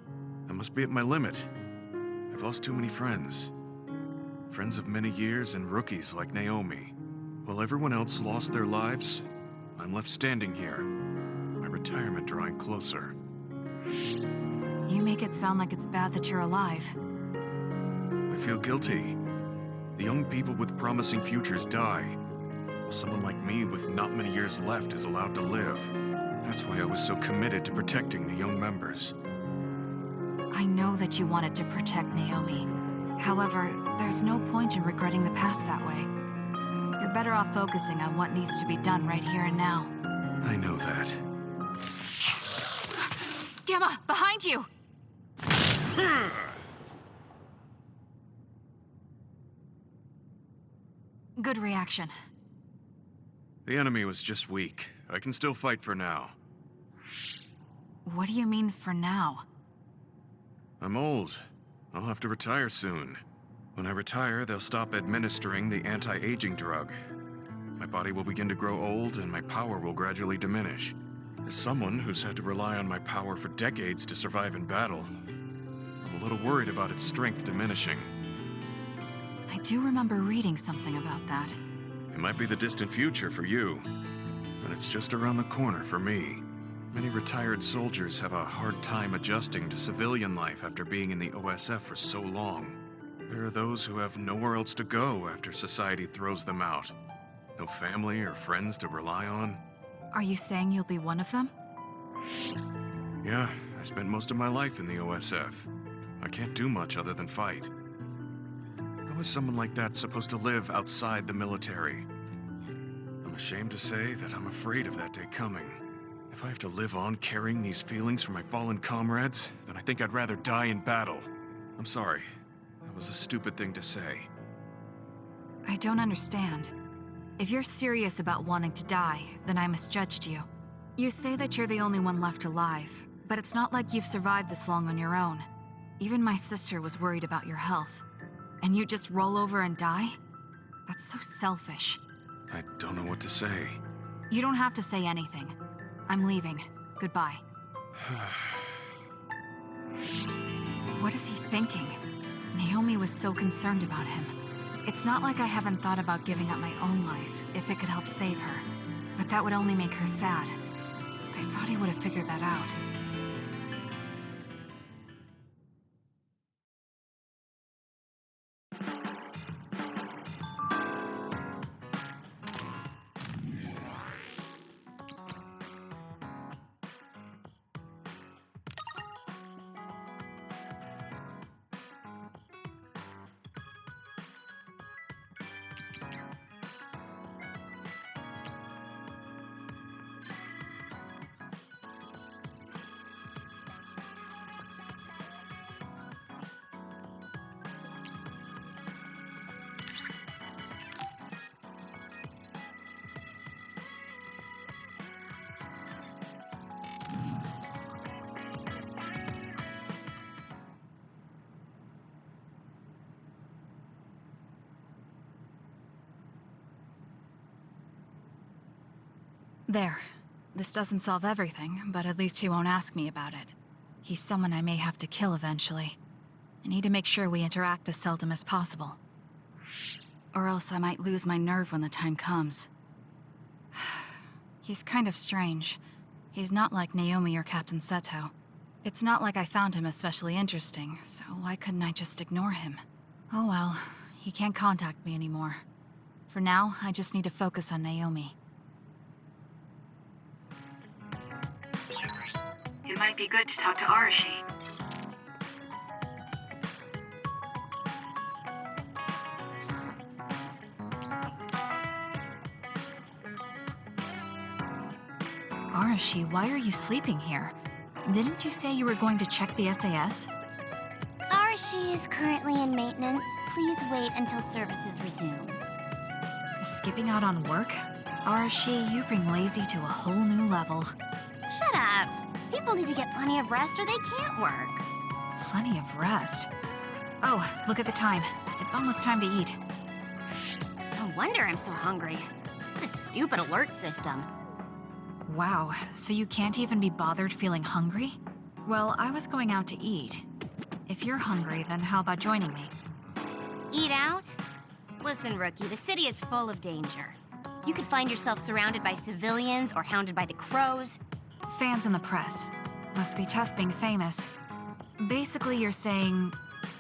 I must be at my limit. I've lost too many friends. Friends of many years and rookies like Naomi. While everyone else lost their lives, I'm left standing here, my retirement drawing closer.
You make it sound like it's bad that you're alive.
I feel guilty. The young people with promising futures die, while someone like me with not many years left is allowed to live. That's why I was so committed to protecting the young members.
I know that you wanted to protect Naomi. However, there's no point in regretting the past that way. You're better off focusing on what needs to be done right here and now.
I know that.
Gamma, behind you! Good reaction.
The enemy was just weak. I can still fight for now.
What do you mean for now?
I'm old. I'll have to retire soon. When I retire, they'll stop administering the anti-aging drug. My body will begin to grow old, and my power will gradually diminish. As someone who's had to rely on my power for decades to survive in battle, I'm a little worried about its strength diminishing.
I do remember reading something about that.
It might be the distant future for you, but it's just around the corner for me. Many retired soldiers have a hard time adjusting to civilian life after being in the OSF for so long. There are those who have nowhere else to go after society throws them out. No family or friends to rely on.
Are you saying you'll be one of them?
Yeah, I spent most of my life in the OSF. I can't do much other than fight. How is someone like that supposed to live outside the military? I'm ashamed to say that I'm afraid of that day coming. If I have to live on carrying these feelings for my fallen comrades, then I think I'd rather die in battle. I'm sorry. That was a stupid thing to say.
I don't understand. If you're serious about wanting to die, then I misjudged you. You say that you're the only one left alive, but it's not like you've survived this long on your own. Even my sister was worried about your health. And you just roll over and die? That's so selfish.
I don't know what to say.
You don't have to say anything. I'm leaving. Goodbye. What is he thinking? Naomi was so concerned about him. It's not like I haven't thought about giving up my own life if it could help save her. But that would only make her sad. I thought he would have figured that out. There. This doesn't solve everything, but at least he won't ask me about it. He's someone I may have to kill eventually. I need to make sure we interact as seldom as possible. Or else I might lose my nerve when the time comes. He's kind of strange. He's not like Naomi or Captain Seto. It's not like I found him especially interesting, so why couldn't I just ignore him? Oh well, he can't contact me anymore. For now, I just need to focus on Naomi.
It might be good to talk to Arashi.
Arashi, why are you sleeping here? Didn't you say you were going to check the SAS?
Arashi is currently in maintenance. Please wait until services resume.
Skipping out on work? Arashi, you bring lazy to a whole new level.
Shut up. People need to get plenty of rest or they can't work.
Plenty of rest. Oh, look at the time. It's almost time to eat.
No wonder I'm so hungry. What a stupid alert system.
Wow, so you can't even be bothered feeling hungry? Well, I was going out to eat. If you're hungry, then how about joining me?
Eat out? Listen, Rookie, the city is full of danger. You could find yourself surrounded by civilians or hounded by the crows.
Fans in the press. Must be tough being famous. Basically, you're saying...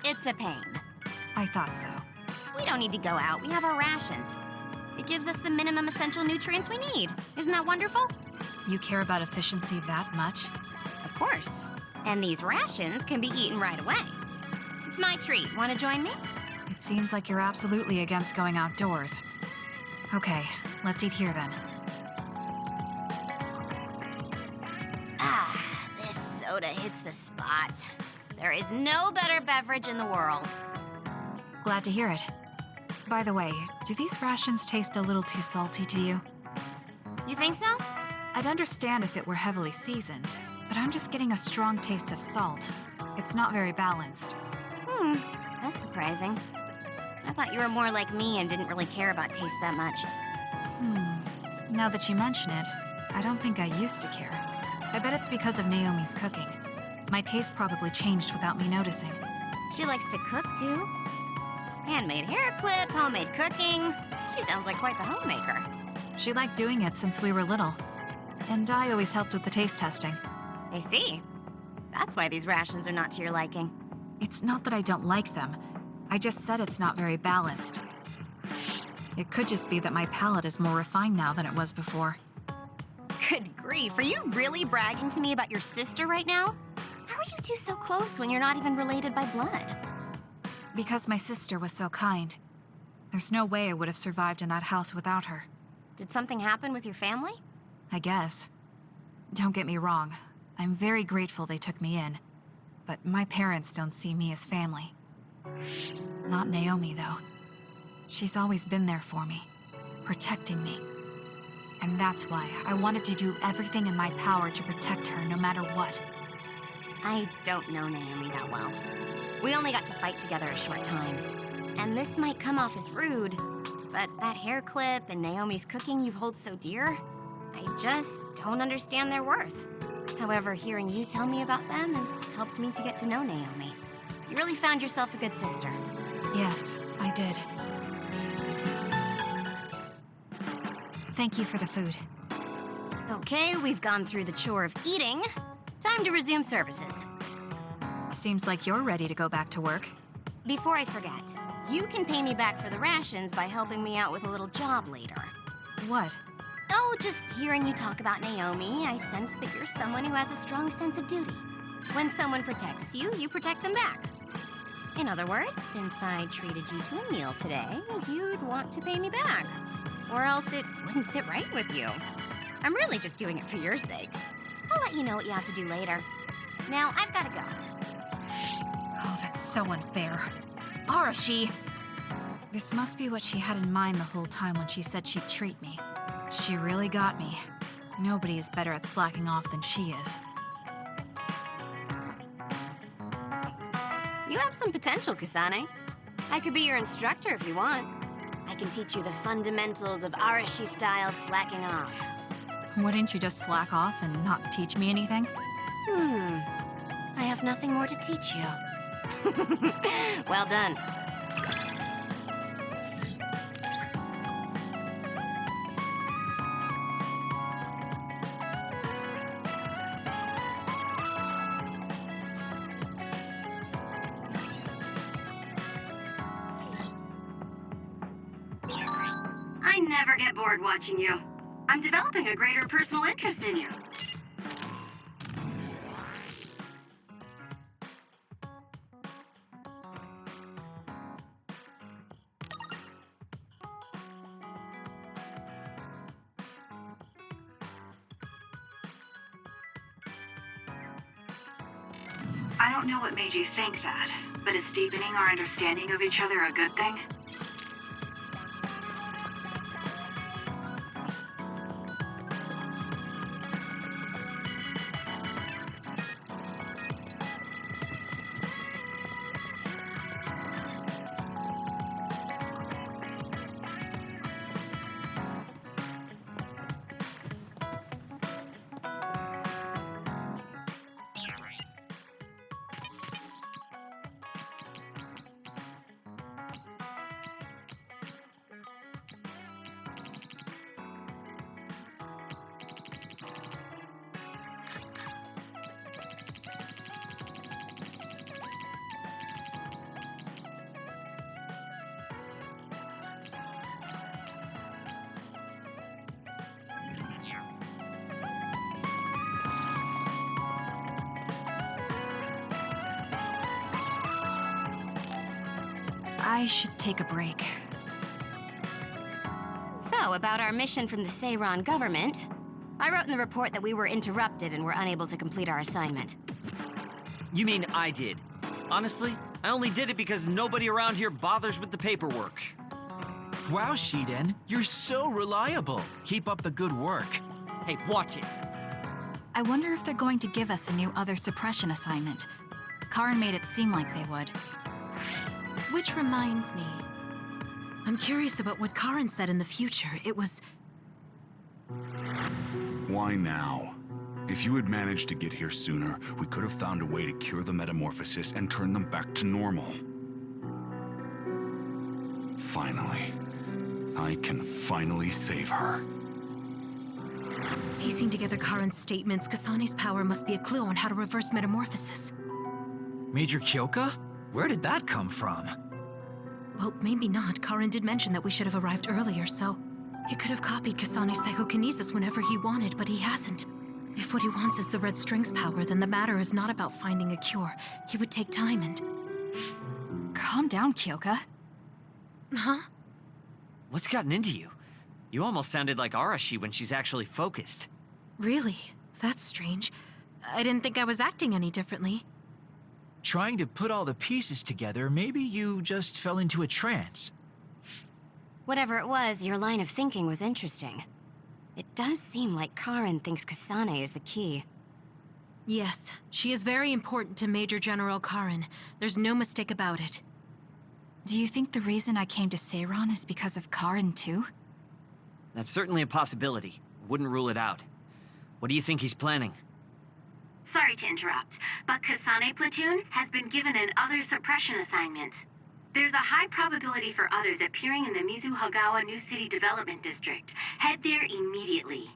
It's a pain.
I thought so.
We don't need to go out. We have our rations. It gives us the minimum essential nutrients we need. Isn't that wonderful?
You care about efficiency that much?
Of course. And these rations can be eaten right away. It's my treat. Want to join me?
It seems like you're absolutely against going outdoors. Okay, let's eat here then.
Ah, this soda hits the spot. There is no better beverage in the world.
Glad to hear it. By the way, do these rations taste a little too salty to you?
You think so?
I'd understand if it were heavily seasoned, but I'm just getting a strong taste of salt. It's not very balanced.
That's surprising. I thought you were more like me and didn't really care about taste that much.
Now that you mention it, I don't think I used to care. I bet it's because of Naomi's cooking. My taste probably changed without me noticing.
She likes to cook, too. Handmade hair clip, homemade cooking. She sounds like quite the homemaker.
She liked doing it since we were little. And I always helped with the taste testing.
I see. That's why these rations are not to your liking.
It's not that I don't like them. I just said it's not very balanced. It could just be that my palate is more refined now than it was before.
Good grief, are you really bragging to me about your sister right now? How are you two so close when you're not even related by blood?
Because my sister was so kind. There's no way I would have survived in that house without her.
Did something happen with your family?
I guess. Don't get me wrong. I'm very grateful they took me in. But my parents don't see me as family. Not Naomi, though. She's always been there for me, protecting me. And that's why I wanted to do everything in my power to protect her no matter what.
I don't know Naomi that well. We only got to fight together a short time. And this might come off as rude, but that hair clip and Naomi's cooking you hold so dear, I just don't understand their worth. However, hearing you tell me about them has helped me to get to know Naomi. You really found yourself a good sister.
Yes, I did. Thank you for the food.
Okay, we've gone through the chore of eating. Time to resume services.
Seems like you're ready to go back to work.
Before I forget, you can pay me back for the rations by helping me out with a little job later.
What?
Oh, just hearing you talk about Naomi, I sense that you're someone who has a strong sense of duty. When someone protects you, you protect them back. In other words, since I treated you to a meal today, you'd want to pay me back. Or else it wouldn't sit right with you. I'm really just doing it for your sake. I'll let you know what you have to do later. Now, I've got to go.
Oh, that's so unfair. Arashi! This must be what she had in mind the whole time when she said she'd treat me. She really got me. Nobody is better at slacking off than she is.
You have some potential, Kasane. I could be your instructor if you want. I can teach you the fundamentals of Arashi-style slacking off.
Wouldn't you just slack off and not teach me anything?
I have nothing more to teach you. Well done.
I never get bored watching you. I'm developing a greater personal interest in you. I don't know what made you think that, but is deepening our understanding of each other a good thing?
I should take a break.
So, about our mission from the Seiran government, I wrote in the report that we were interrupted and were unable to complete our assignment.
You mean I did? Honestly, I only did it because nobody around here bothers with the paperwork.
Wow, Shiden, you're so reliable. Keep up the good work.
Hey, watch it.
I wonder if they're going to give us a new other suppression assignment. Karin made it seem like they would.
Which reminds me, I'm curious about what Karin said in the future. It was...
Why now? If you had managed to get here sooner, we could have found a way to cure the metamorphosis and turn them back to normal. Finally. I can finally save her.
Piecing together Karin's statements, Kasane's power must be a clue on how to reverse metamorphosis.
Major Kyoka? Where did that come from?
Well, maybe not. Karin did mention that we should have arrived earlier, so... He could have copied Kasane's psychokinesis whenever he wanted, but he hasn't. If what he wants is the red string's power, then the matter is not about finding a cure. He would take time and...
Calm down, Kyoka.
Huh?
What's gotten into you? You almost sounded like Arashi when she's actually focused.
Really? That's strange. I didn't think I was acting any differently.
Trying to put all the pieces together, maybe you just fell into a trance.
Whatever it was, your line of thinking was interesting. It does seem like Karin thinks Kasane is the key.
Yes, she is very important to Major General Karin. There's no mistake about it.
Do you think the reason I came to Seiran is because of Karin, too?
That's certainly a possibility. Wouldn't rule it out. What do you think he's planning?
Sorry to interrupt, but Kasane Platoon has been given an other suppression assignment. There's a high probability for others appearing in the Mizuhagawa New City Development District. Head there immediately.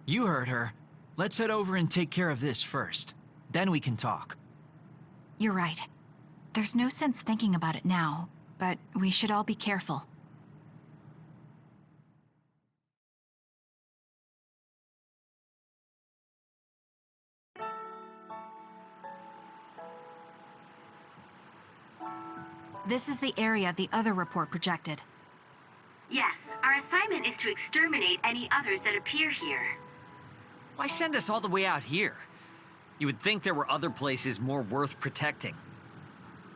You heard her. Let's head over and take care of this first. Then we can talk.
You're right. There's no sense thinking about it now, but we should all be careful. This is the area the other report projected.
Yes, our assignment is to exterminate any others that appear here.
Why send us all the way out here? You would think there were other places more worth protecting.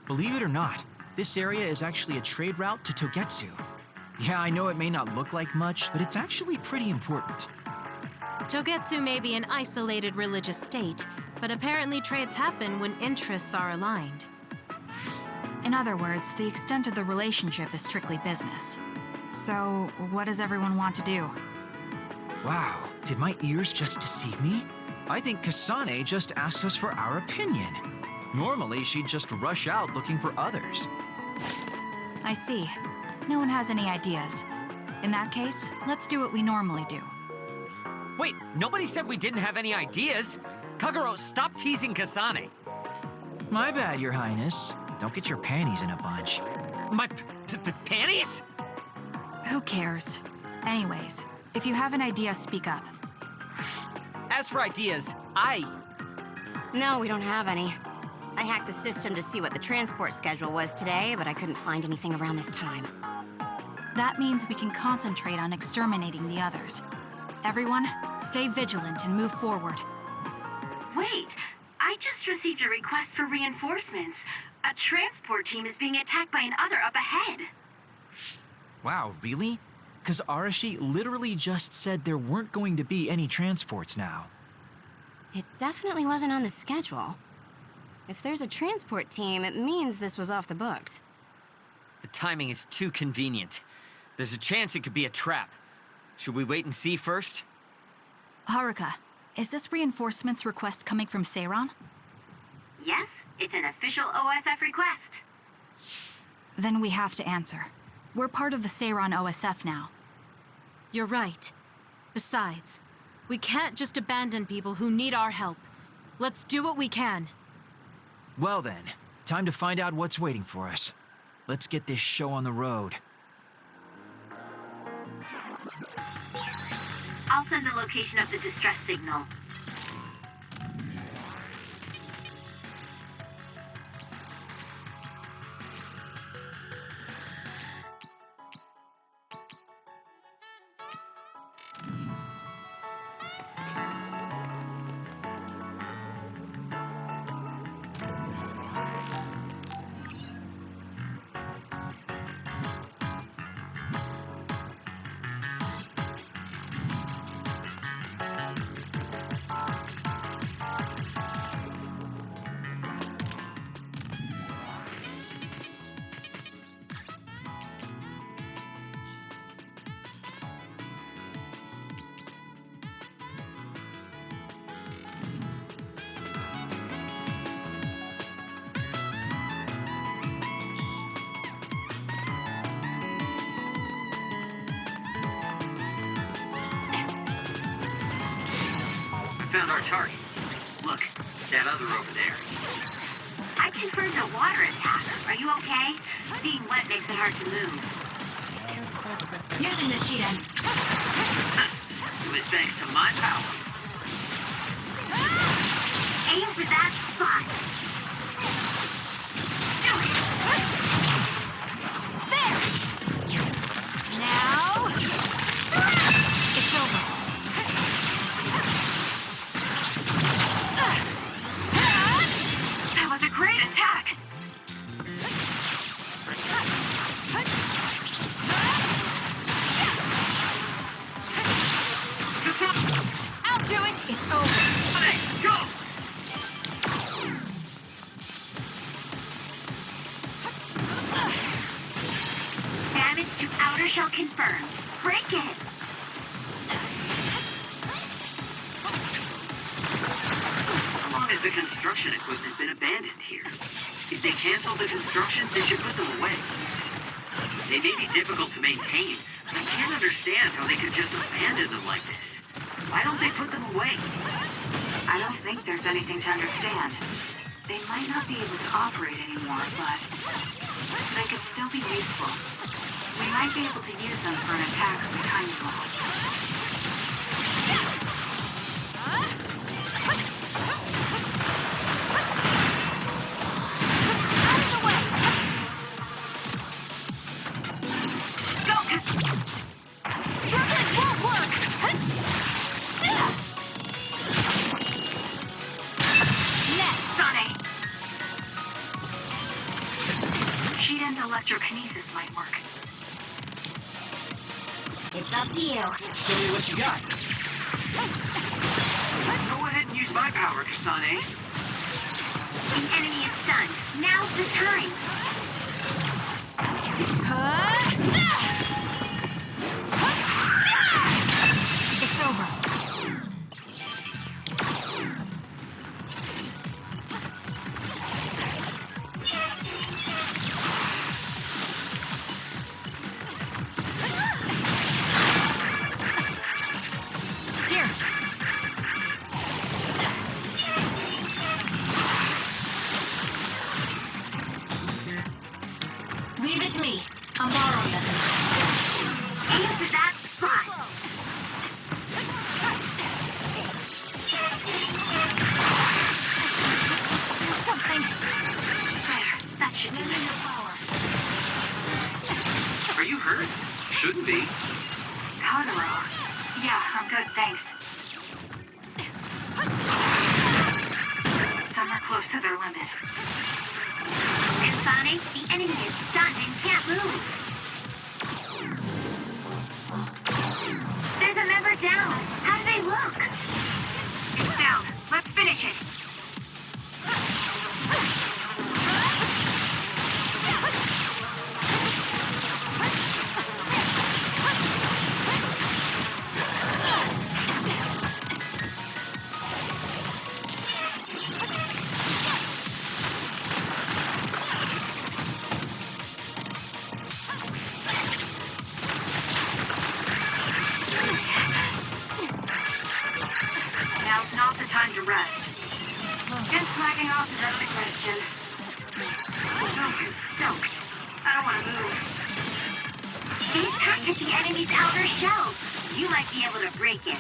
Believe it or not, this area is actually a trade route to Togetsu. Yeah, I know it may not look like much, but it's actually pretty important.
Togetsu may be an isolated religious state, but apparently trades happen when interests are aligned.
In other words, the extent of the relationship is strictly business. So, what does everyone want to do?
Wow, did my ears just deceive me? I think Kasane just asked us for our opinion. Normally, she'd just rush out looking for others.
I see. No one has any ideas. In that case, let's do what we normally do.
Wait, nobody said we didn't have any ideas. Kagero, stop teasing Kasane.
My bad, Your Highness. Don't get your panties in a bunch.
My panties?
Who cares? Anyways, if you have an idea, speak up.
As for ideas,
No, we don't have any. I hacked the system to see what the transport schedule was today, but I couldn't find anything around this time.
That means we can concentrate on exterminating the others. Everyone, stay vigilant and move forward.
Wait, I I just received a request for reinforcements. A transport team is being attacked by another up ahead.
Wow, really? Because Arashi literally just said there weren't going to be any transports now.
It definitely wasn't on the schedule. If there's a transport team, it means this was off the books.
The timing is too convenient. There's a chance it could be a trap. Should we wait and see first?
Haruka, is this reinforcements request coming from Seiran?
Yes, it's an official OSF request.
Then we have to answer. We're part of the Seiran OSF now.
You're right. Besides, we can't just abandon people who need our help. Let's do what we can.
Well then, time to find out what's waiting for us. Let's get this show on the road.
I'll send the location of the distress signal.
Found our target. Look, that other over there.
I confirmed a water attack. Are you okay? Being wet makes it hard to move.
Using the Shiden.
It was thanks to my power.
Aim for that spot. Do it.
There! Now... It's over.
That was a great attack.
I'll do it! It's over.
Hey, go!
Damage to outer shell confirmed. Break it.
How long has the construction equipment been abandoned here? If they canceled the construction, they should put them away. They may be difficult to maintain, but I can't understand how they could just abandon them like this. Why don't they put them away?
I don't think there's anything to understand. They might not be able to operate anymore, but they could still be useful. We might be able to use them for an attack of the tiny wall. Electrokinesis might work.
It's up to you.
Show me what you got.
Go ahead and use my power, Kasane.
The enemy is stunned. Now's the time.
It's over.
Leave it to me. I'm borrowing this. Aim for that spot.
Do something.
There. That should do it.
Are you hurt? Shouldn't be.
Kagero. Yeah, I'm good, thanks. Some close to their limit. Kasane, the enemy is stunned and can't move. There's a member down. How do they look? It's down. Let's finish it. Now's not the time to rest. Just slacking off is out of the question. Oh, I'm soaked. I don't want to move. They attacked at the enemy's outer shell. You might be able to break it.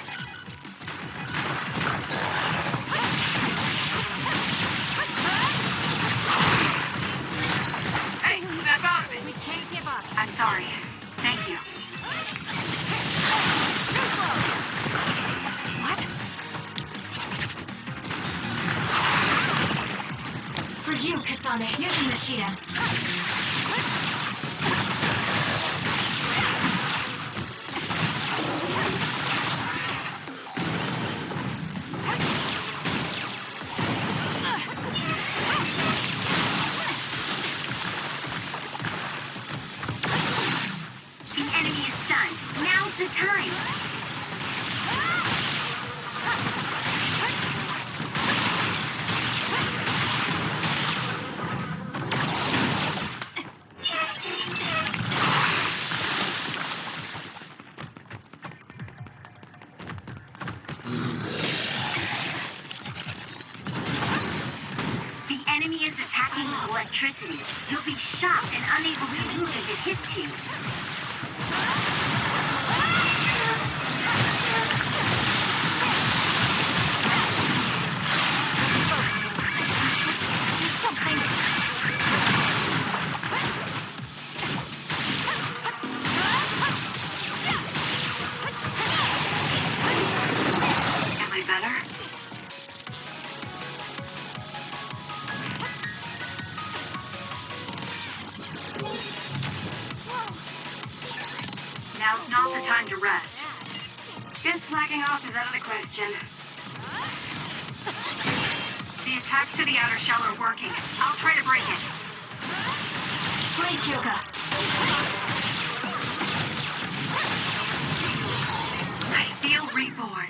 Hey, snap out of it!
We can't give up.
I'm sorry. Thank you.
What?
For you, Kasane. Using the Shida.
The enemy is stunned. Now's the time. The enemy is attacking with electricity. You'll be shocked and unable to move if it hits you.
Do something!
Am I better? Now's not the time to rest. Just slacking off is out of the question. The attacks to the outer shell are working. I'll try to break it.
Please, Kyoka.
I feel reborn.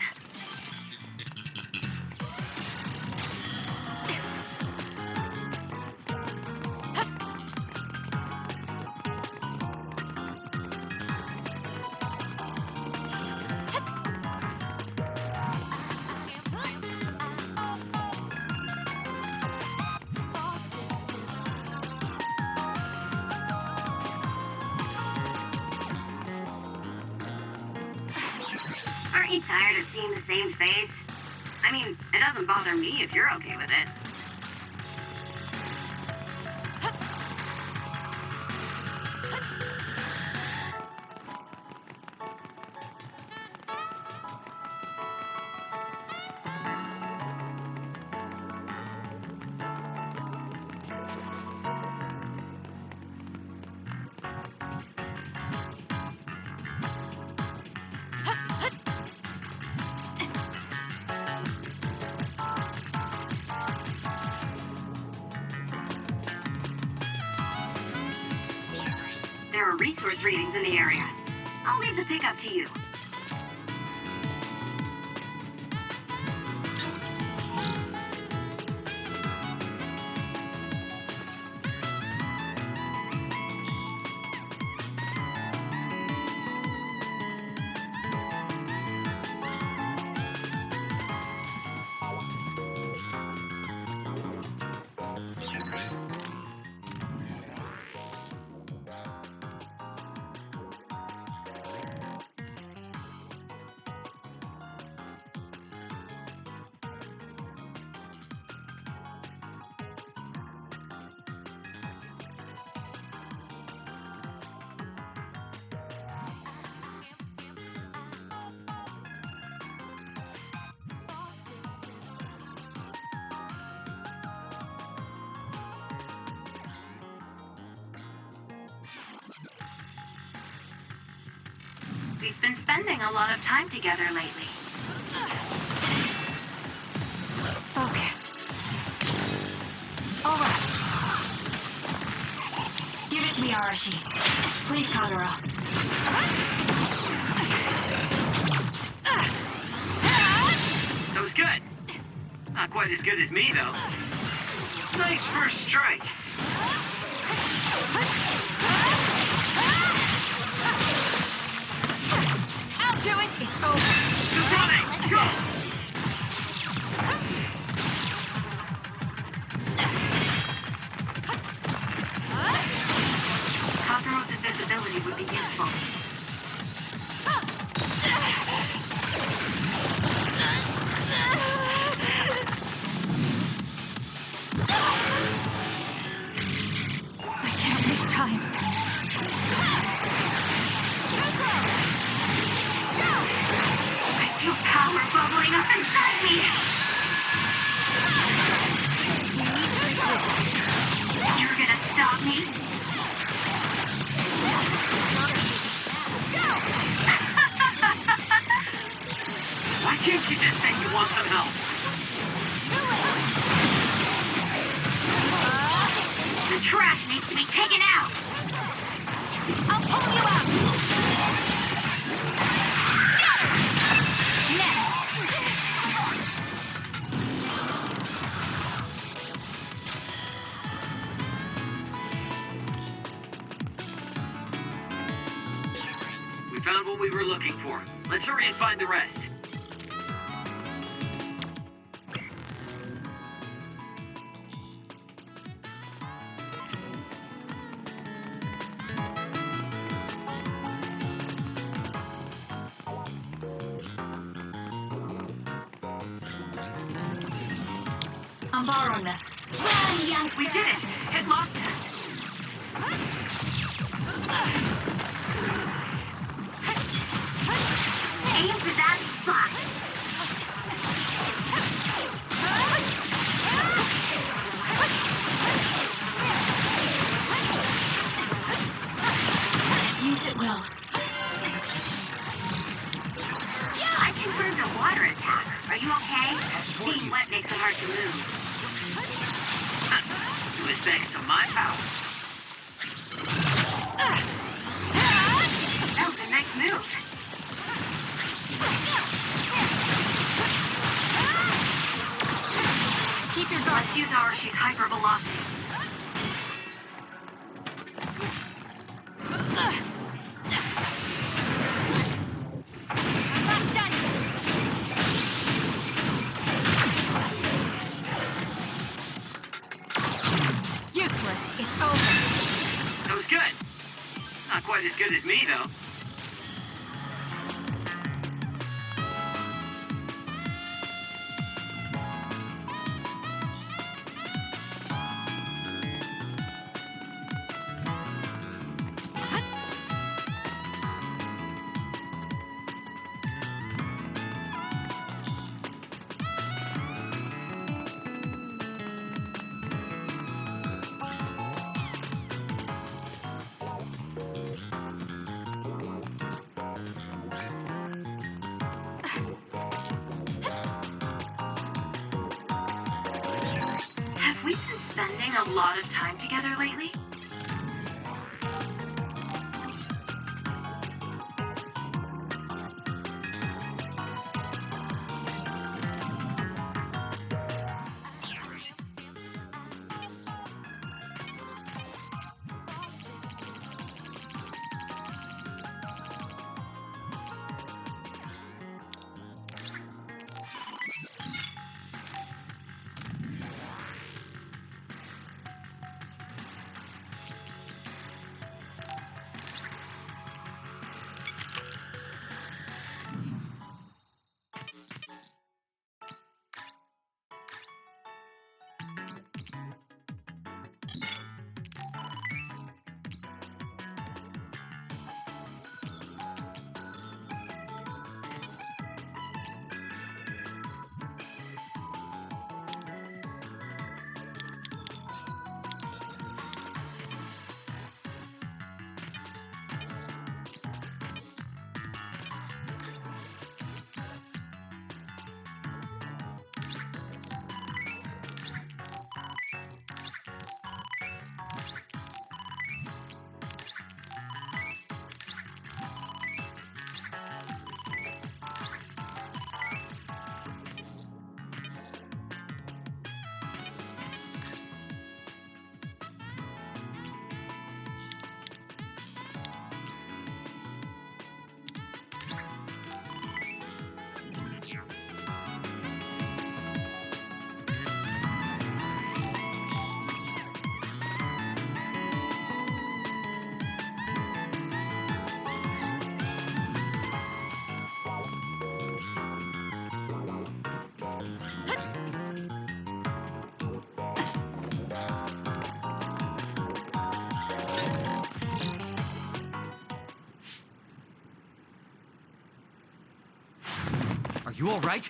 Aren't you tired of seeing the same face? I mean, it doesn't bother me if you're okay with it. There are resource readings in the area. I'll leave the pickup to you. We've been spending a lot of time together lately.
Focus. All right. Give it to me, Arashi. Please, Kagura.
That was good. Not quite as good as me, though. Nice first strike.
I'll do it. It's over.
You're running! Go!
Kazuro's invisibility would be useful.
I can't waste time.
I feel power bubbling up inside me. You're gonna stop me?
Why can't you just say you want some help?
The trash needs to be taken out.
I'll pull you out. Next.
We found what we were looking for. Let's hurry and find the rest.
I'm borrowing this.
Run, youngster. We did it. It lost us. Aim for that spot.
Use it well.
I confirmed a water attack. Are you okay? Being wet makes it hard to move.
It was thanks to my power.
That was a nice move.
Keep your guard.
Let's use Arashi's hypervelocity.
I'm not done yet. Useless. It's over.
That was good. Not quite as good as me, though.
Have we been spending a lot of time together lately?
you all right?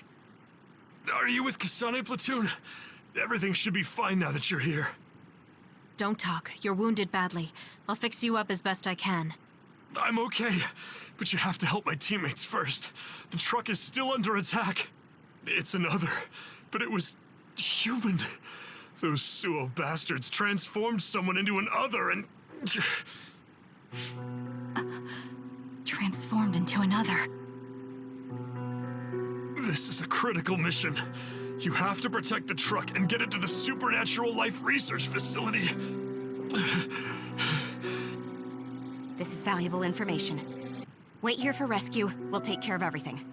Are you with Kasane Platoon? Everything should be fine now that you're here.
Don't talk. You're wounded badly. I'll fix you up as best I can.
I'm okay, but you have to help my teammates first. The truck is still under attack. It's another, but it was human. Those Suo bastards transformed someone into an other and...
Transformed into another.
This is a critical mission. You have to protect the truck and get it to the Supernatural Life Research Facility.
This is valuable information. Wait here for rescue. We'll take care of everything.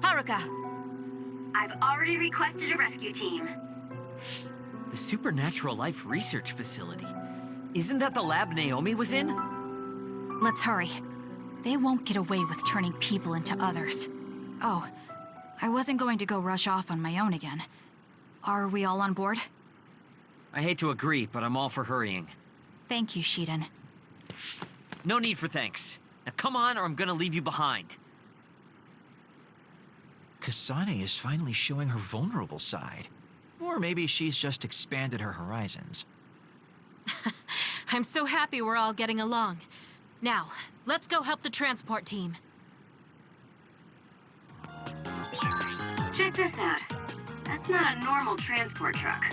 Haruka!
I've already requested a rescue team.
The Supernatural Life Research Facility. Isn't that the lab Naomi was in?
Let's hurry. They won't get away with turning people into others. Oh, I wasn't going to go rush off on my own again. Are we all on board?
I hate to agree, but I'm all for hurrying.
Thank you, Shiden.
No need for thanks. Now come on, or I'm gonna leave you behind.
Kasane is finally showing her vulnerable side. Or maybe she's just expanded her horizons.
I'm so happy we're all getting along. Now, let's go help the transport team.
Check this out. That's not a normal transport truck.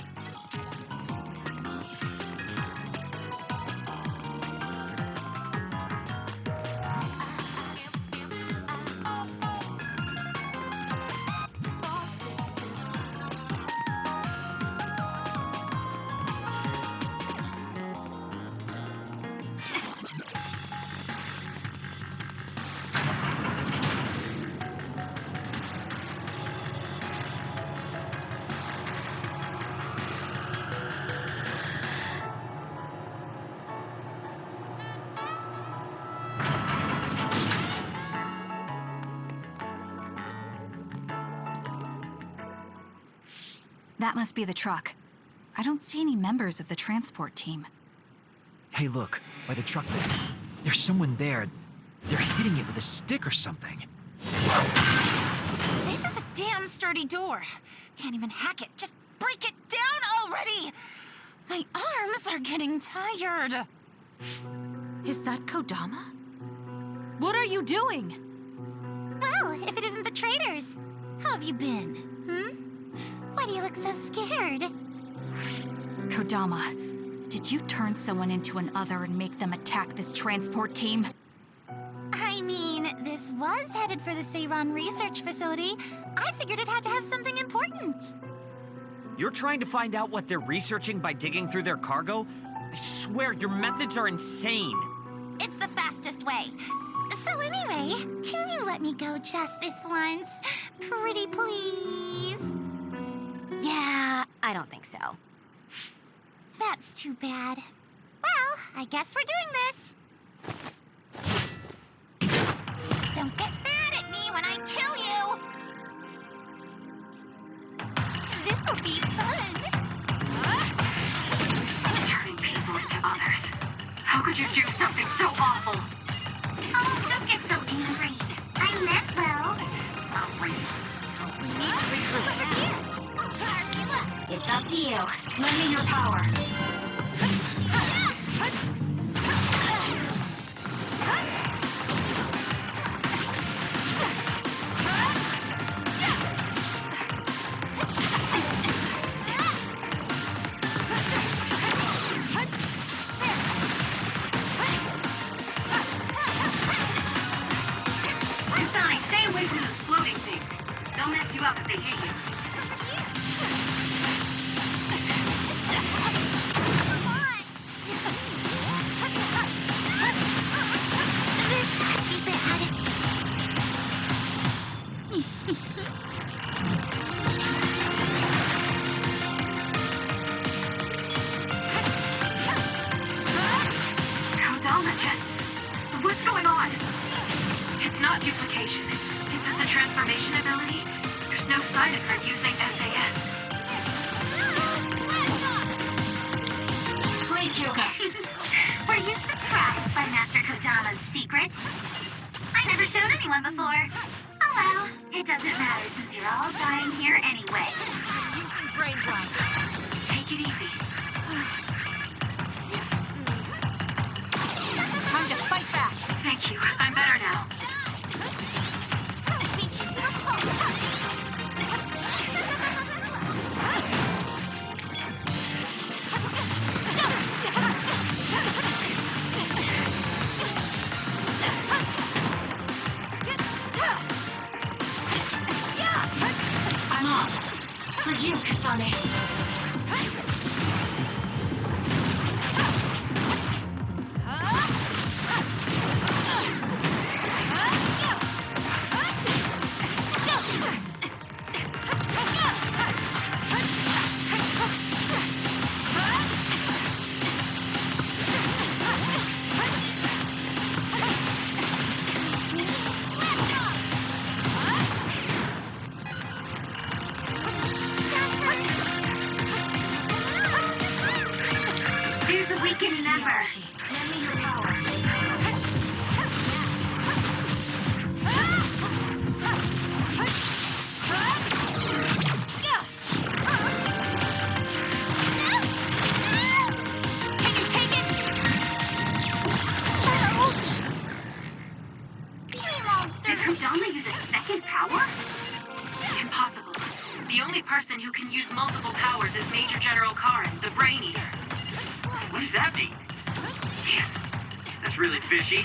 That must be the truck. I don't see any members of the transport team.
Hey, look, by the truck there. There's someone there. They're hitting it with a stick or something.
This is a damn sturdy door. Can't even hack it. Just break it down already! My arms are getting tired.
Is that Kodama? What are you doing?
Well, if it isn't the traitors, how have you been? Why do you look so scared?
Kodama, did you turn someone into an other and make them attack this transport team?
I mean, this was headed for the Seiran Research Facility. I figured it had to have something important.
You're trying to find out what they're researching by digging through their cargo? I swear, your methods are insane.
It's the fastest way. So anyway, can you let me go just this once? Pretty please?
Yeah, I don't think so.
That's too bad. Well, I guess we're doing this. Don't get mad at me when I kill you! This'll be fun!
Turning people into others. How could you do something so awful?
Oh, don't get so angry. I meant well.
We need to regroup.
Over here. I'll carve you up.
It's up to you. Lend me your power.
Kasane, stay away from those floating things. They'll mess you up if they hit you. Kodama just... What's going on? It's not duplication. Is this a transformation ability? There's no sign of her using SAS.
Please, Kyoka.
Were you surprised by Master Kodama's secret? I never showed anyone before. Oh well,
It doesn't matter since you're all dying here anyway.
Using brain drive.
Take it easy.
Time to fight back.
Thank you. I'm better now.
Beat you to the pulp.
I'm off. For you, Kasane.
Here's a weakened member.
Lend me your power.
Can you take it? Ouch!
Did Kodama use a second power? Impossible. The only person who can use multiple powers is Major General Karen, the Brain Eater.
What does that mean? Damn, that's really fishy.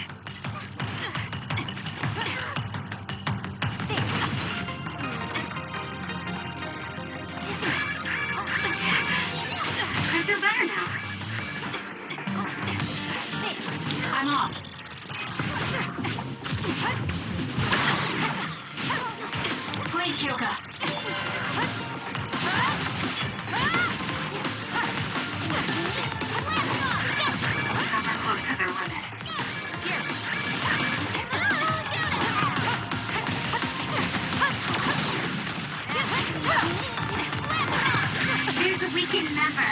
I feel better now.
I'm off. Please, Kyoka.
Some are close to their limit. Here's a weakened member.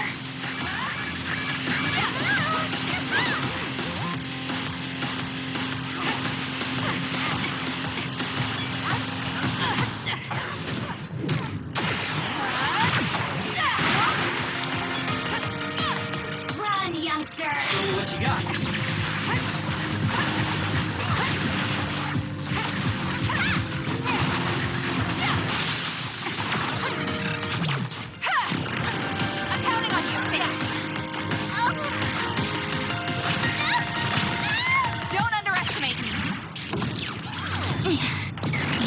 Run, youngster!
Show me what you got.
I'm counting on you. Finish. Don't underestimate me.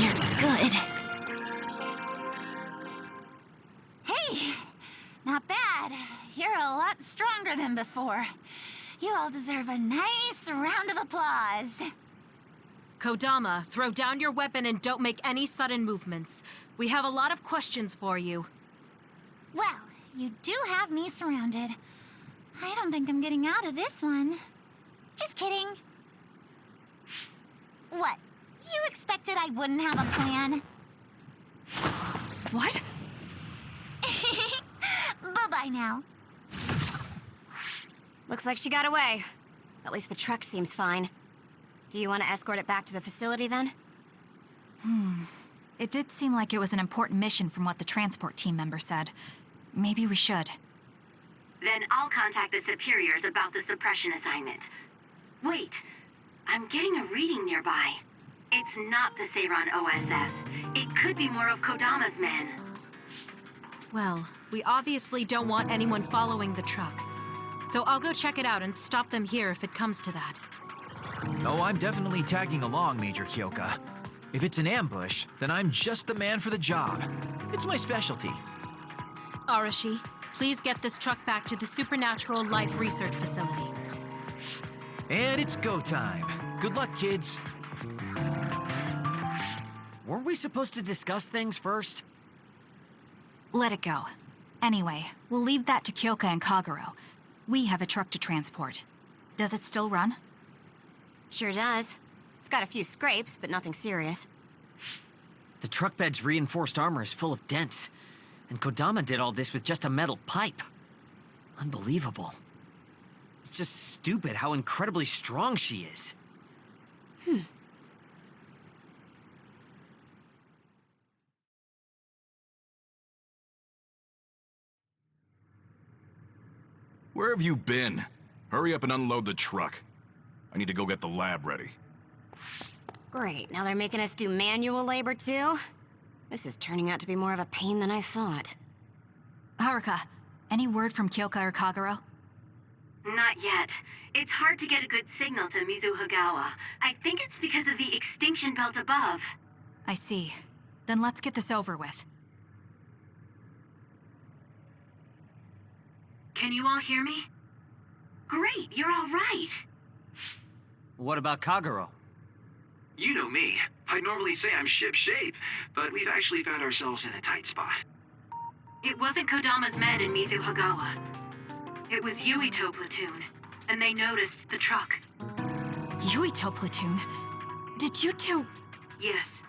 You're good. Hey, not bad. You're a lot stronger than before. You all deserve a nice round of applause.
Kodama, throw down your weapon and don't make any sudden movements. We have a lot of questions for you.
Well, you do have me surrounded. I don't think I'm getting out of this one. Just kidding. What? You expected I wouldn't have a plan?
What?
Bye-bye now.
Looks like she got away. At least the truck seems fine. Do you want to escort it back to the facility then?
It did seem like it was an important mission from what the transport team member said. Maybe we should.
Then I'll contact the superiors about the suppression assignment. Wait, I'm getting a reading nearby. It's not the Seiran OSF. It could be more of Kodama's men.
Well, we obviously don't want anyone following the truck. So I'll go check it out and stop them here if it comes to that.
Oh, I'm definitely tagging along, Major Kyoka. If it's an ambush, then I'm just the man for the job. It's my specialty.
Arashi, please get this truck back to the Supernatural Life Research Facility.
And it's go time. Good luck, kids.
Weren't we supposed to discuss things first?
Let it go. Anyway, we'll leave that to Kyoka and Kagero. We have a truck to transport. Does it still run?
Sure does. It's got a few scrapes, but nothing serious.
The truck bed's reinforced armor is full of dents. And Kodama did all this with just a metal pipe. Unbelievable. It's just stupid how incredibly strong she is.
Where have you been? Hurry up and unload the truck. I need to go get the lab ready.
Great, now they're making us do manual labor too? This is turning out to be more of a pain than I thought.
Haruka, any word from Kyoka or Kagero?
Not yet. It's hard to get a good signal to Mizuhagawa. I think it's because of the extinction belt above.
I see. Then let's get this over with.
Can you all hear me? Great, you're all right.
What about Kagero?
You know me. I'd normally say I'm ship-shape, but we've actually found ourselves in a tight spot.
It wasn't Kodama's men in Mizuhagawa. It was Yuito platoon, and they noticed the truck.
Yuito platoon? Did you two...
Yes.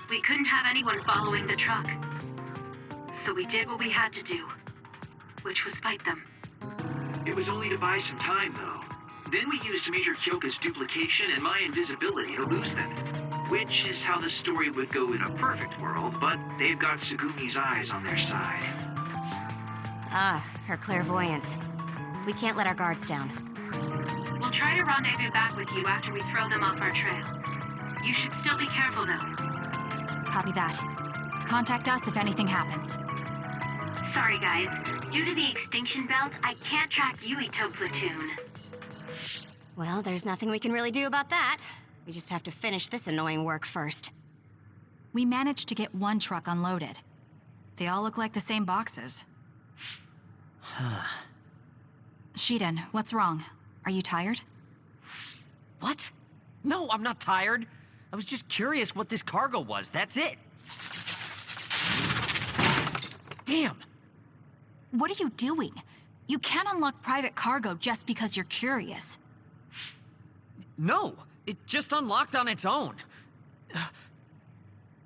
We couldn't have anyone following the truck. So we did what we had to do, which was fight them.
It was only to buy some time, though. Then we used Major Kyoka's duplication and my invisibility to lose them. Which is how the story would go in a perfect world, but they've got Tsugumi's eyes on their side.
Ah, her clairvoyance. We can't let our guards down.
We'll try to rendezvous back with you after we throw them off our trail. You should still be careful, though.
Copy that. Contact us if anything happens.
Sorry, guys. Due to the extinction belt, I can't track Yuito platoon.
Well, there's nothing we can really do about that. We just have to finish this annoying work first.
We managed to get one truck unloaded. They all look like the same boxes. Shiden, what's wrong? Are you tired?
What? No, I'm not tired. I was just curious what this cargo was, that's it. Damn!
What are you doing? You can't unlock private cargo just because you're curious.
No, it just unlocked on its own.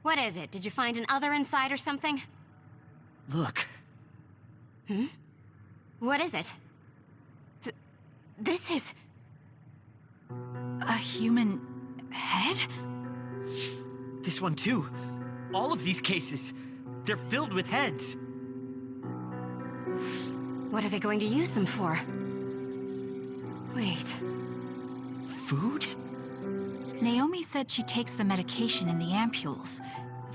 What is it? Did you find an other inside or something?
Look.
What is it? This is...
A human head?
This one too. All of these cases, they're filled with heads.
What are they going to use them for? Wait.
Food?
Naomi said she takes the medication in the ampules.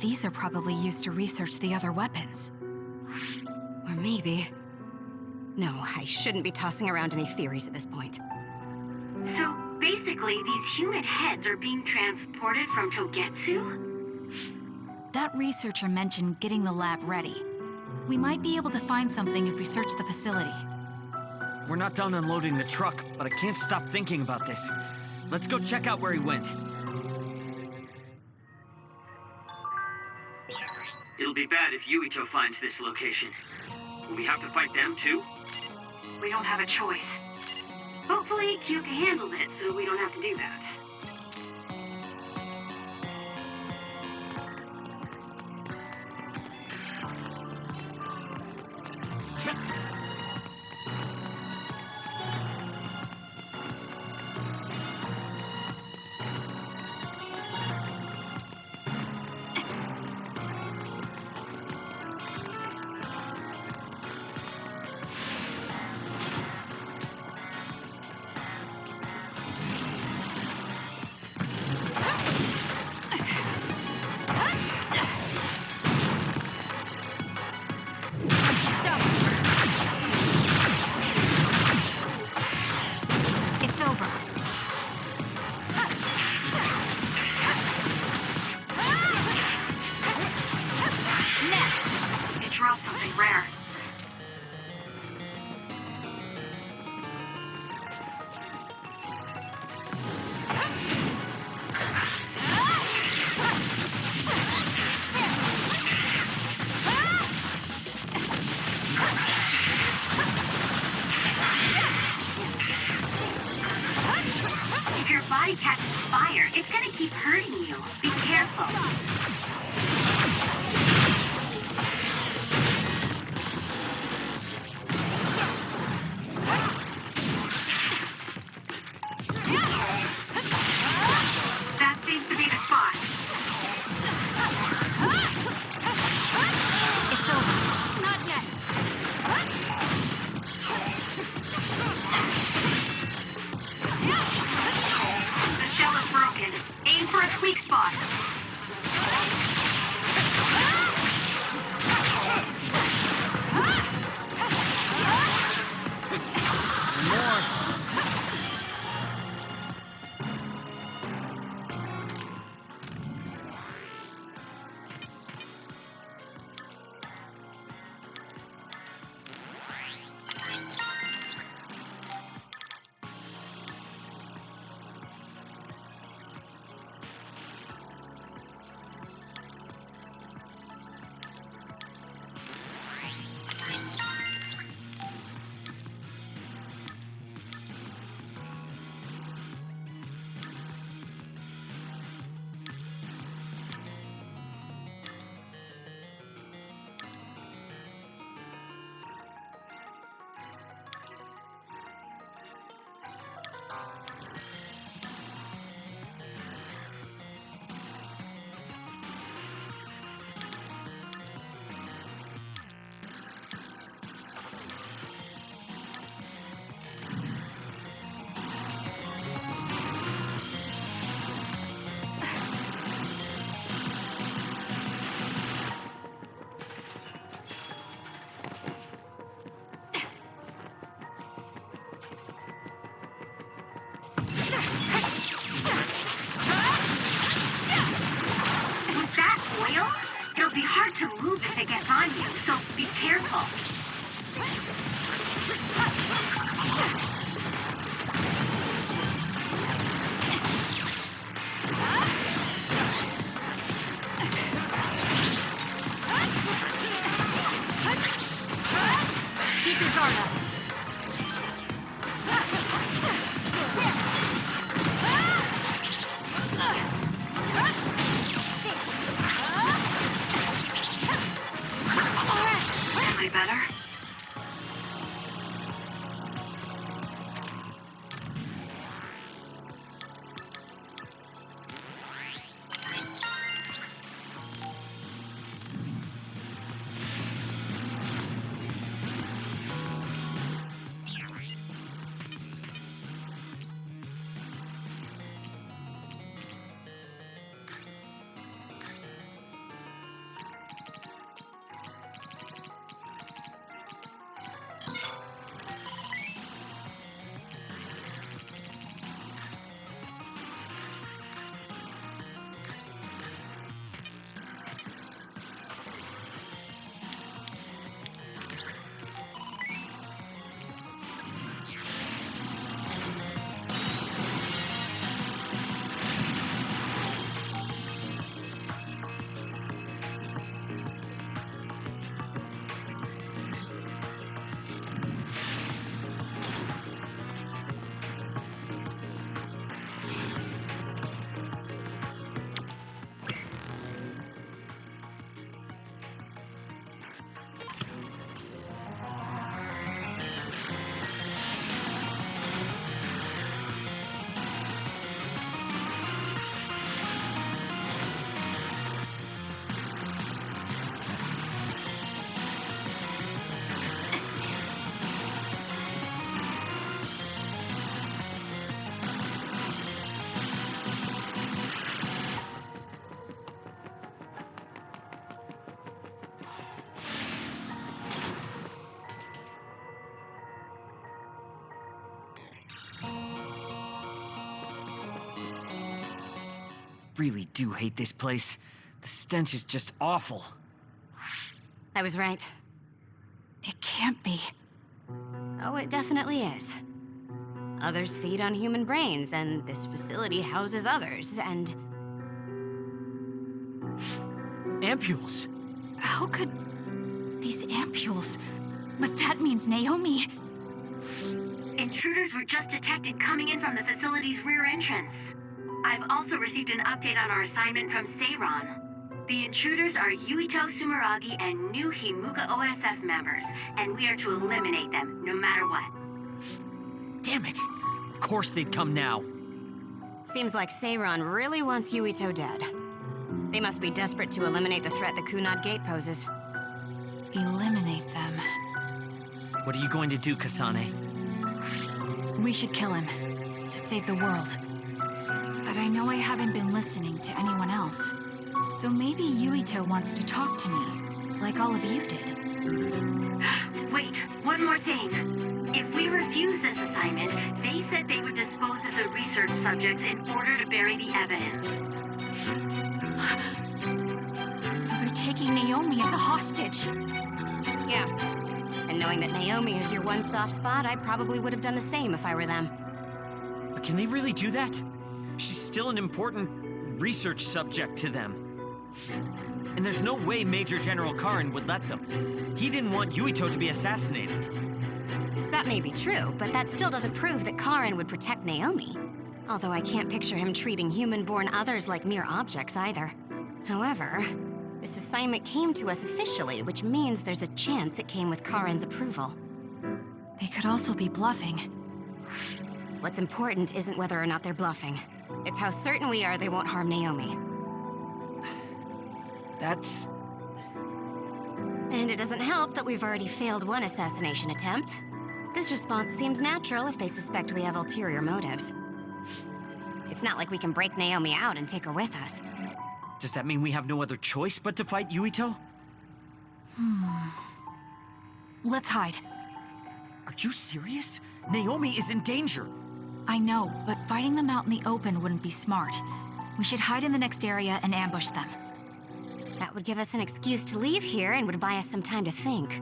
These are probably used to research the other weapons.
Or maybe... No, I shouldn't be tossing around any theories at this point.
So, basically, these human heads are being transported from Togetsu?
That researcher mentioned getting the lab ready. We might be able to find something if we search the facility.
We're not done unloading the truck, but I can't stop thinking about this. Let's go check out where he went.
It'll be bad if Yuito finds this location. Will we have to fight them too?
We don't have a choice. Hopefully, Kyoka handles it so we don't have to do that. If your body catches fire, it's gonna keep hurting you. Be careful. That seems to be the spot.
It's over. Not yet.
To move if it gets on you, so be careful.
Keep your guard up.
Better?
Really do hate this place. The stench is just awful.
I was right.
It can't be.
Oh, it definitely is. Others feed on human brains, and this facility houses others, and...
Ampules!
How could... these ampules... But that means Naomi...
Intruders were just detected coming in from the facility's rear entrance. I've also received an update on our assignment from Seiran. The intruders are Yuito Sumeragi and new Himuka OSF members, and we are to eliminate them, no matter what.
Damn it! Of course they'd come now.
Seems like Seiran really wants Yuito dead. They must be desperate to eliminate the threat the Kunad Gate poses.
Eliminate them.
What are you going to do, Kasane?
We should kill him. To save the world. But I know I haven't been listening to anyone else. So maybe Yuito wants to talk to me, like all of you did.
Wait, one more thing. If we refuse this assignment, they said they would dispose of the research subjects in order to bury the evidence.
So they're taking Naomi as a hostage.
Yeah. And knowing that Naomi is your one soft spot, I probably would have done the same if I were them.
But can they really do that? She's still an important research subject to them. And there's no way Major General Karin would let them. He didn't want Yuito to be assassinated.
That may be true, but that still doesn't prove that Karin would protect Naomi. Although I can't picture him treating human-born others like mere objects either. However, this assignment came to us officially, which means there's a chance it came with Karin's approval.
They could also be bluffing.
What's important isn't whether or not they're bluffing. It's how certain we are they won't harm Naomi.
That's...
And it doesn't help that we've already failed one assassination attempt. This response seems natural if they suspect we have ulterior motives. It's not like we can break Naomi out and take her with us.
Does that mean we have no other choice but to fight Yuito?
Let's hide.
Are you serious? Naomi is in danger.
I know, but fighting them out in the open wouldn't be smart. We should hide in the next area and ambush them.
That would give us an excuse to leave here and would buy us some time to think.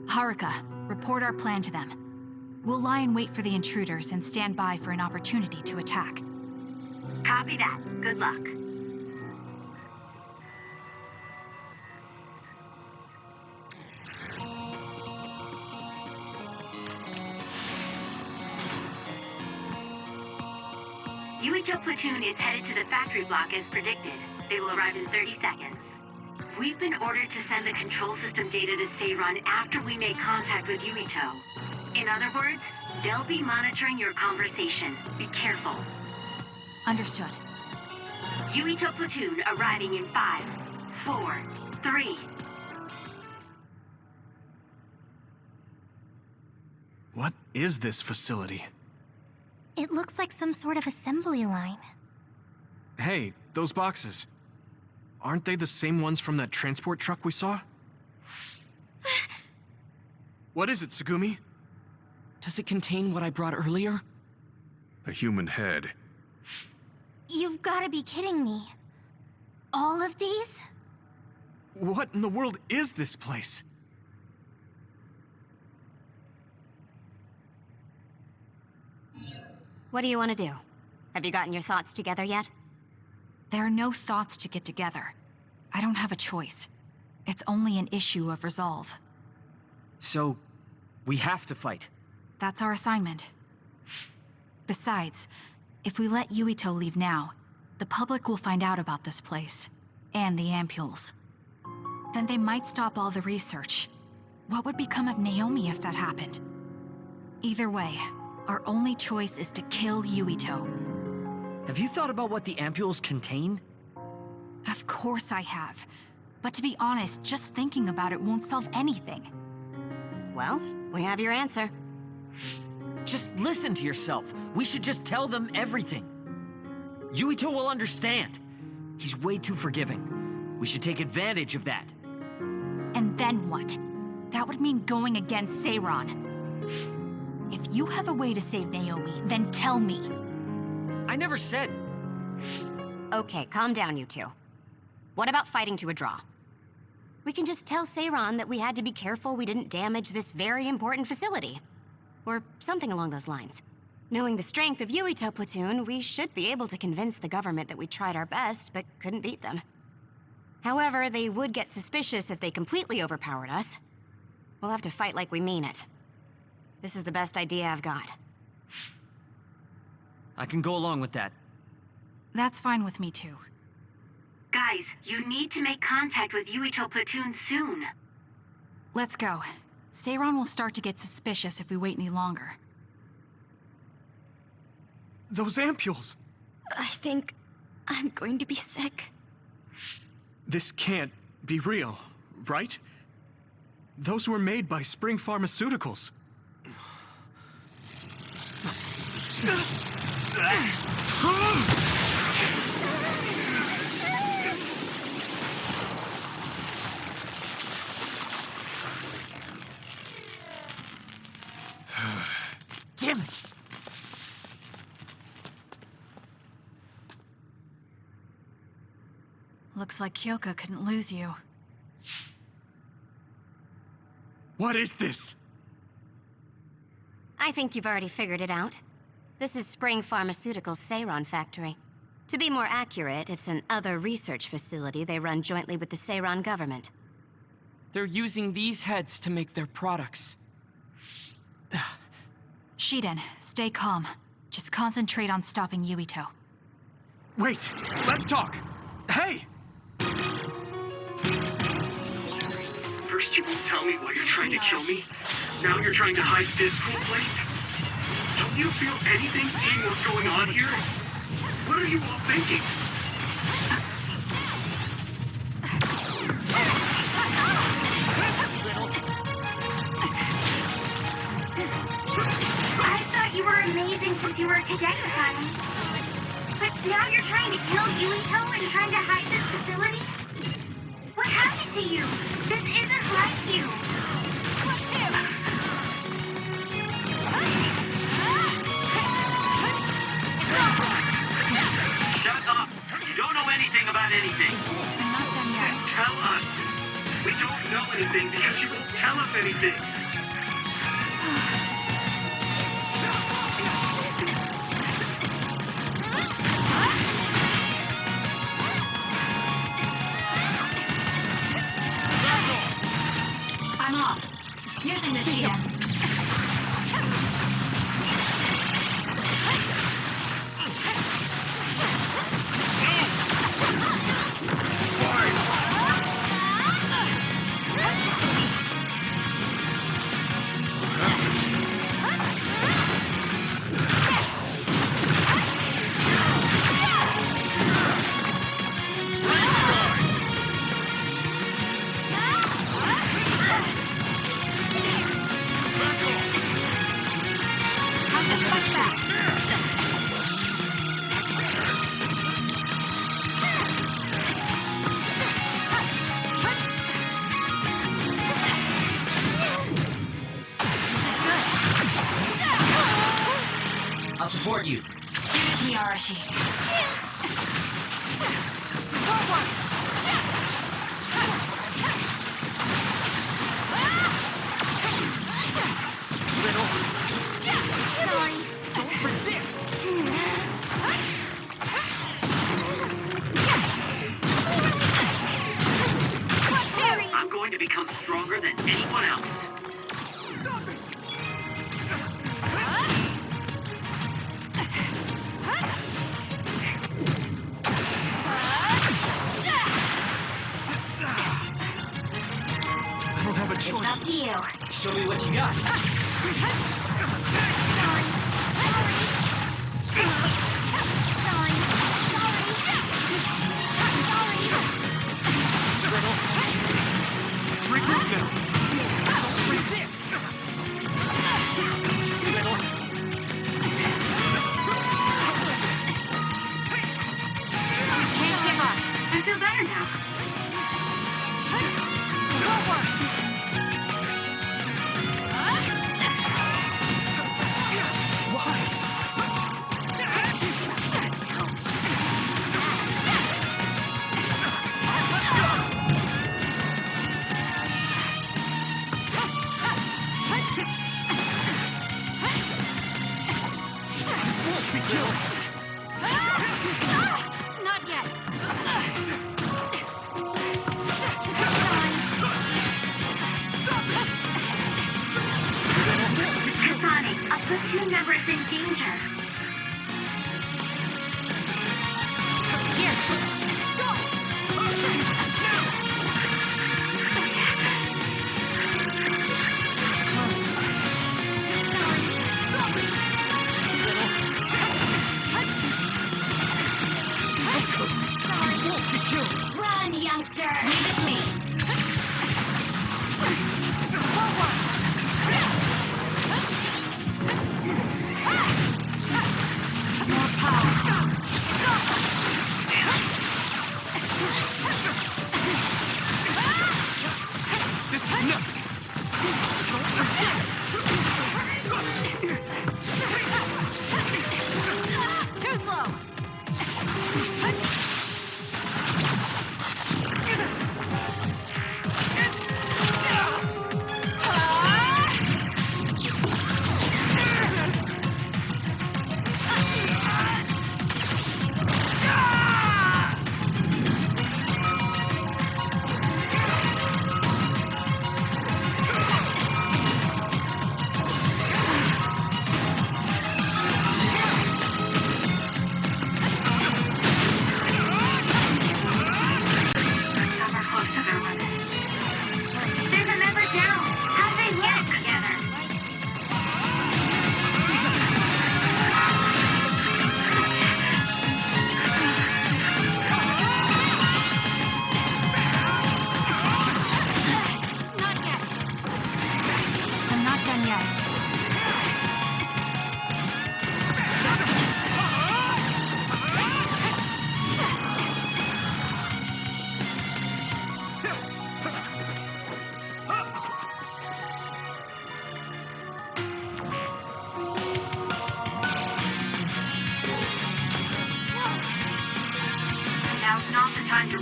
Haruka, report our plan to them. We'll lie in wait for the intruders and stand by for an opportunity to attack.
Copy that. Good luck. Yuito platoon is headed to the factory block as predicted. They will arrive in 30 seconds. We've been ordered to send the control system data to Seiran after we make contact with Yuito. In other words, they'll be monitoring your conversation. Be careful.
Understood.
Yuito platoon arriving in 5, 4, 3.
What is this facility?
It looks like some sort of assembly line.
Hey, those boxes. Aren't they the same ones from that transport truck we saw? What is it, Tsugumi?
Does it contain what I brought earlier?
A human head.
You've got to be kidding me. All of these?
What in the world is this place?
What do you want to do? Have you gotten your thoughts together yet?
There are no thoughts to get together. I don't have a choice. It's only an issue of resolve.
So, we have to fight.
That's our assignment. Besides, if we let Yuito leave now, the public will find out about this place, and the ampules. Then they might stop all the research. What would become of Naomi if that happened? Either way, our only choice is to kill Yuito.
Have you thought about what the ampules contain?
Of course I have. But to be honest, just thinking about it won't solve anything.
Well, we have your answer.
Just listen to yourself. We should just tell them everything. Yuito will understand. He's way too forgiving. We should take advantage of that.
And then what? That would mean going against Seiran. If you have a way to save Naomi, then tell me.
I never said...
Okay, calm down, you two. What about fighting to a draw? We can just tell Seiran that we had to be careful we didn't damage this very important facility. Or something along those lines. Knowing the strength of Yuito platoon, we should be able to convince the government that we tried our best, but couldn't beat them. However, they would get suspicious if they completely overpowered us. We'll have to fight like we mean it. This is the best idea I've got.
I can go along with that.
That's fine with me too.
Guys, you need to make contact with Yuito platoon soon.
Let's go. Seiran will start to get suspicious if we wait any longer.
Those ampules!
I think I'm going to be sick.
This can't be real, right? Those were made by Spring Pharmaceuticals.
Damn it!
Looks like Kyoka couldn't lose you.
What is this?
I think you've already figured it out. This is Spring Pharmaceuticals' Seiron factory. To be more accurate, it's an other research facility they run jointly with the Seiron government.
They're using these heads to make their products.
Shiden, stay calm. Just concentrate on stopping Yuito.
Wait, let's talk. Hey!
First you won't tell me why you're trying to kill me. Now you're trying to hide this cool place? Don't you feel anything seeing what's going on here? What are you all thinking?
I thought you were amazing since you were a cadet, Kasane. But now you're trying to kill Yuito and trying to hide this facility? What happened to you? This isn't like you. What
Shut up! You don't know anything about anything.
I'm not done yet.
Tell us. We don't know anything because you won't tell us anything.
I'm off. Using the Shiden.
I'll support you.
Give it to me, Arashi.
Sorry.
Don't resist!
I'm going to become stronger than anyone else.
I don't have a
It's
choice.
up to you.
Show me what you got.
Let's regroup now.
Can't give up. I feel better now.
Not yet.
Kasane, a platoon member is in danger.
Run, youngster!
Leave it to me.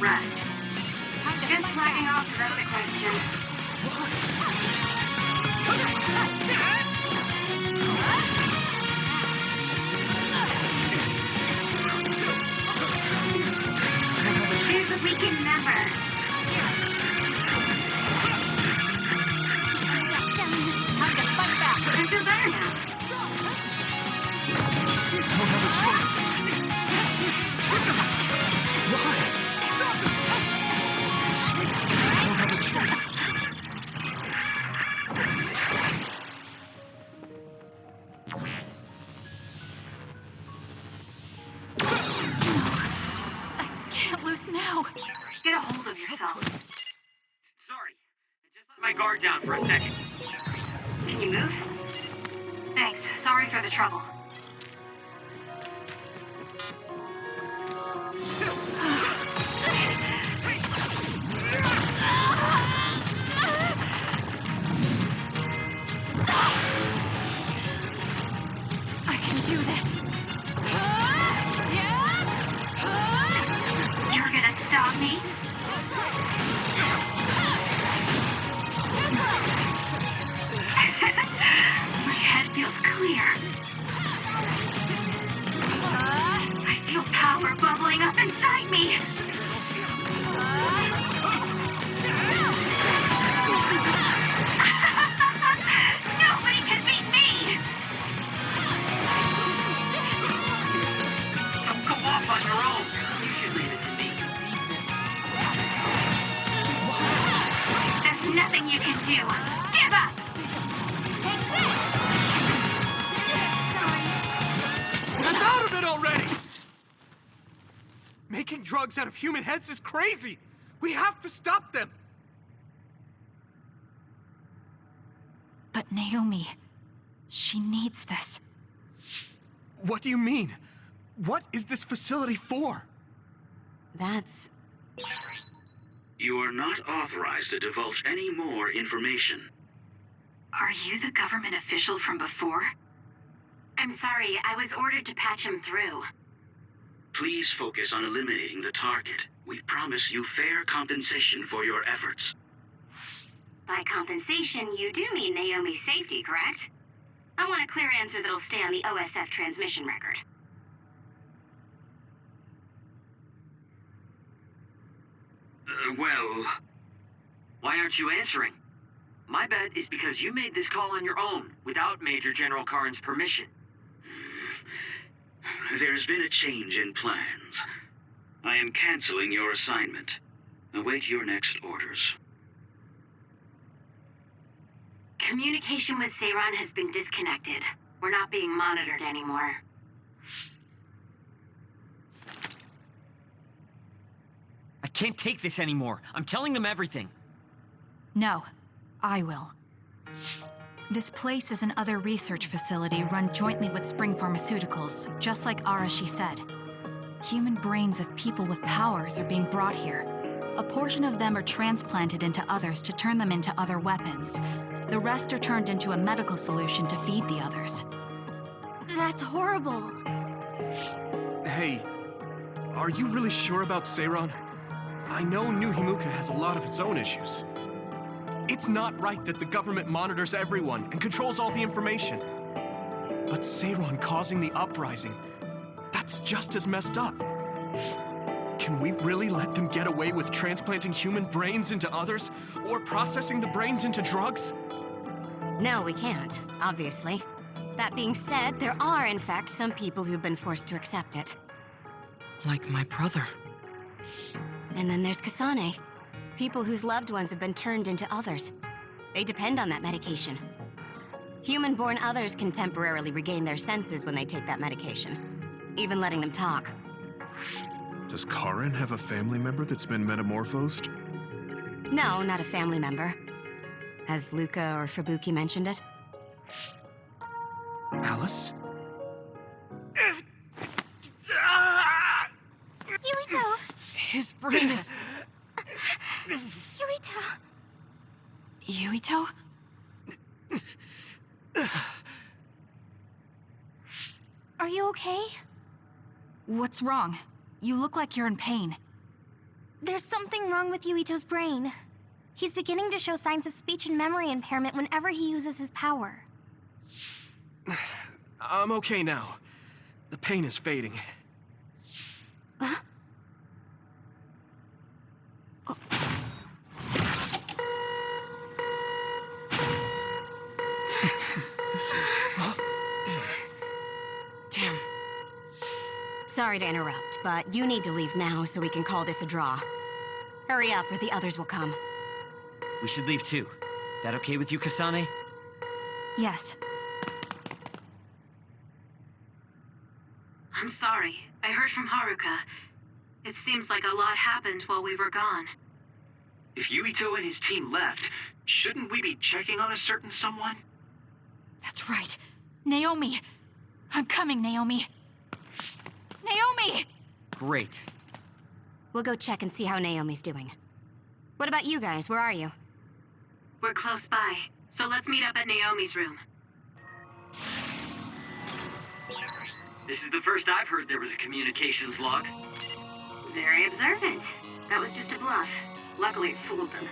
rest. Just slacking off is out of the question. Choose a weekend member.
Time to fight back!
I feel better now.
Don't have a choice. Why? I don't have a choice.
Can't lose now.
Get a hold of yourself.
Sorry. I just let my guard down for a second.
Can you move? Thanks. Sorry for the trouble.
I can do this.
You're gonna stop me? My head feels clear. I feel power bubbling up inside me. Nobody can beat me.
Don't go off on your own. You should leave it to me.
There's nothing you can do. Give up. Take this. Sorry.
I'm out of it already! Making drugs out of human heads is crazy! We have to stop them!
But Naomi, she needs this.
What do you mean? What is this facility for?
That's...
You are not authorized to divulge any more information.
Are you the government official from before? I'm sorry, I was ordered to patch him through.
Please focus on eliminating the target. We promise you fair compensation for your efforts.
By compensation, you do mean Naomi's safety, correct? I want a clear answer that'll stay on the OSF transmission record.
Well...
Why aren't you answering? My bet is because you made this call on your own, without Major General Karn's permission.
There's been a change in plans. I am canceling your assignment. Await your next orders.
Communication with Seiran has been disconnected. We're not being monitored anymore.
I can't take this anymore. I'm telling them everything.
No, I will. This place is another research facility run jointly with Spring Pharmaceuticals, just like Arashi said. Human brains of people with powers are being brought here. A portion of them are transplanted into others to turn them into other weapons. The rest are turned into a medical solution to feed the others.
That's horrible.
Hey, are you really sure about Seiran? I know New Himuka has a lot of its own issues. It's not right that the government monitors everyone and controls all the information. But Seiran causing the uprising, that's just as messed up. Can we really let them get away with transplanting human brains into others? Or processing the brains into drugs?
No, we can't, obviously. That being said, there are, in fact, some people who've been forced to accept it.
Like my brother.
And then there's Kasane. People whose loved ones have been turned into others. They depend on that medication. Human-born others can temporarily regain their senses when they take that medication, even letting them talk.
Does Karin have a family member that's been metamorphosed?
No, not a family member. Has Luca or Fubuki mentioned it?
Alice?
Yuito!
His brain is...
Yuito!
Yuito?
Are you okay?
What's wrong? You look like you're in pain.
There's something wrong with Yuito's brain. He's beginning to show signs of speech and memory impairment whenever he uses his power.
I'm okay now. The pain is fading. This is... Damn.
Sorry to interrupt, but you need to leave now so we can call this a draw. Hurry up or the others will come.
We should leave too. That okay with you, Kasane?
Yes.
I'm sorry. I heard from Haruka. It seems like a lot happened while we were gone.
If Yuito and his team left, shouldn't we be checking on a certain someone?
That's right. Naomi. I'm coming, Naomi. Naomi!
Great.
We'll go check and see how Naomi's doing. What about you guys? Where are you?
We're close by, so let's meet up at Naomi's room.
This is the first I've heard there was a communications log.
Very observant. That was just a bluff. Luckily, it fooled them.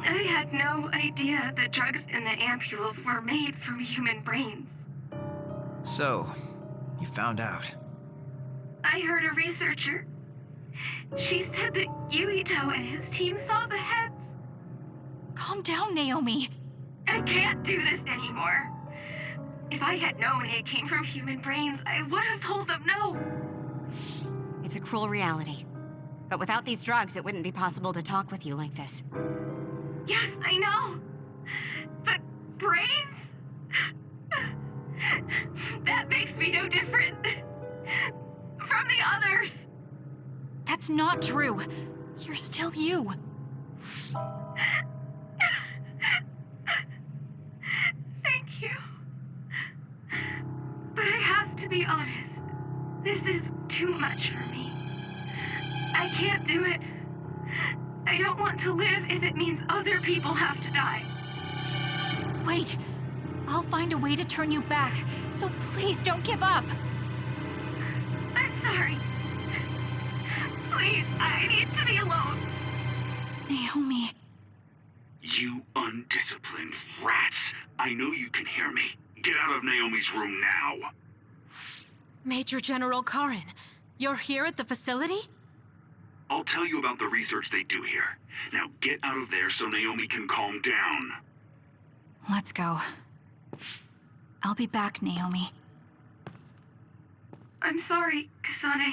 I had no idea the drugs in the ampules were made from human brains.
So, you found out.
I heard a researcher. She said that Yuito and his team saw the heads.
Calm down, Naomi.
I can't do this anymore. If I had known it came from human brains, I would have told them no.
It's a cruel reality. But without these drugs, it wouldn't be possible to talk with you like this.
Yes, I know. But brains? That makes me no different from the others.
That's not true. You're still you.
Thank you. But I have to be honest. This is too much for me. I can't do it. I don't want to live if it means other people have to die.
Wait. I'll find a way to turn you back, so please don't give up.
I'm sorry. Please, I need to be alone.
Naomi.
You undisciplined rats. I know you can hear me. Get out of Naomi's room now.
Major General Karin, you're here at the facility?
I'll tell you about the research they do here. Now get out of there so Naomi can calm down.
Let's go. I'll be back, Naomi.
I'm sorry, Kasane.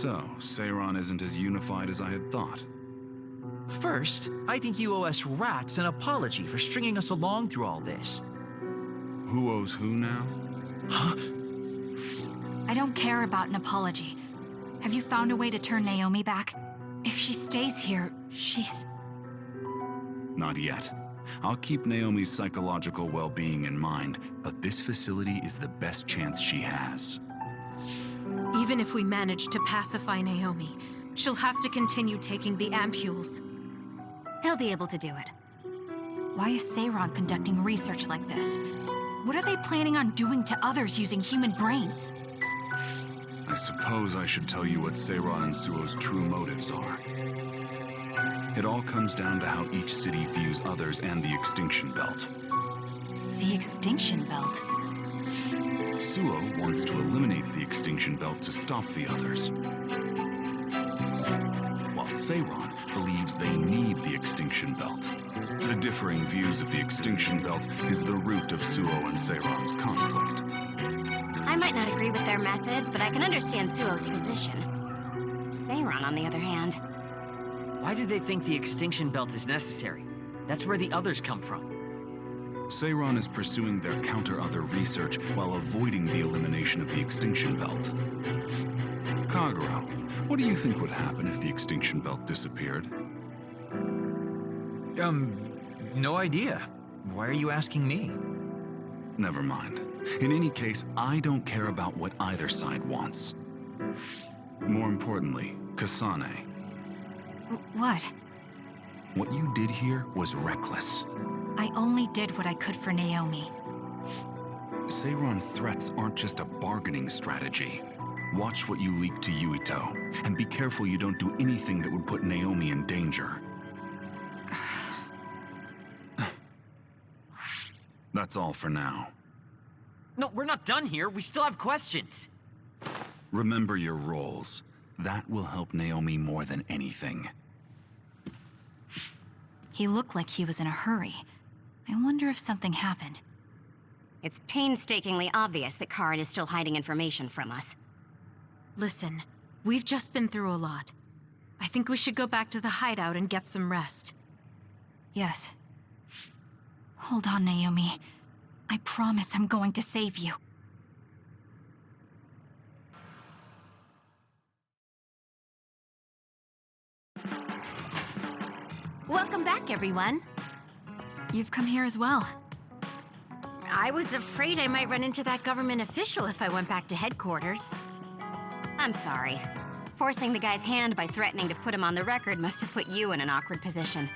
So, Seiron isn't as unified as I had thought.
First, I think you owe us rats an apology for stringing us along through all this.
Who owes who now?
Huh?
I don't care about an apology. Have you found a way to turn Naomi back? If she stays here, she's...
Not yet. I'll keep Naomi's psychological well-being in mind, but this facility is the best chance she has.
Even if we manage to pacify Naomi, she'll have to continue taking the ampules.
He'll be able to do it.
Why is Seiron conducting research like this? What are they planning on doing to others using human brains?
I suppose I should tell you what Seiron and Suo's true motives are. It all comes down to how each city views others and the Extinction Belt.
The Extinction Belt?
Suo wants to eliminate the Extinction Belt to stop the others, while Seiron believes they need the Extinction Belt. The differing views of the Extinction Belt is the root of Suo and Seiron's conflict.
I might not agree with their methods, but I can understand Suo's position. Seiron, on the other hand...
Why do they think the Extinction Belt is necessary? That's where the others come from.
Seiron is pursuing their counter-other research while avoiding the elimination of the Extinction Belt. Kagero, what do you think would happen if the Extinction Belt disappeared?
No idea. Why are you asking me?
Never mind. In any case, I don't care about what either side wants. More importantly, Kasane.
What?
What you did here was reckless.
I only did what I could for Naomi.
Seiron's threats aren't just a bargaining strategy. Watch what you leak to Yuito, and be careful you don't do anything that would put Naomi in danger. That's all for now.
No, we're not done here. We still have questions.
Remember your roles. That will help Naomi more than anything.
He looked like he was in a hurry. I wonder if something happened.
It's painstakingly obvious that Karen is still hiding information from us.
Listen, we've just been through a lot. I think we should go back to the hideout and get some rest.
Yes. Hold on, Naomi. I promise I'm going to save you.
Welcome back, everyone.
You've come here as well.
I was afraid I might run into that government official if I went back to headquarters.
I'm sorry. Forcing the guy's hand by threatening to put him on the record must have put you in an awkward position.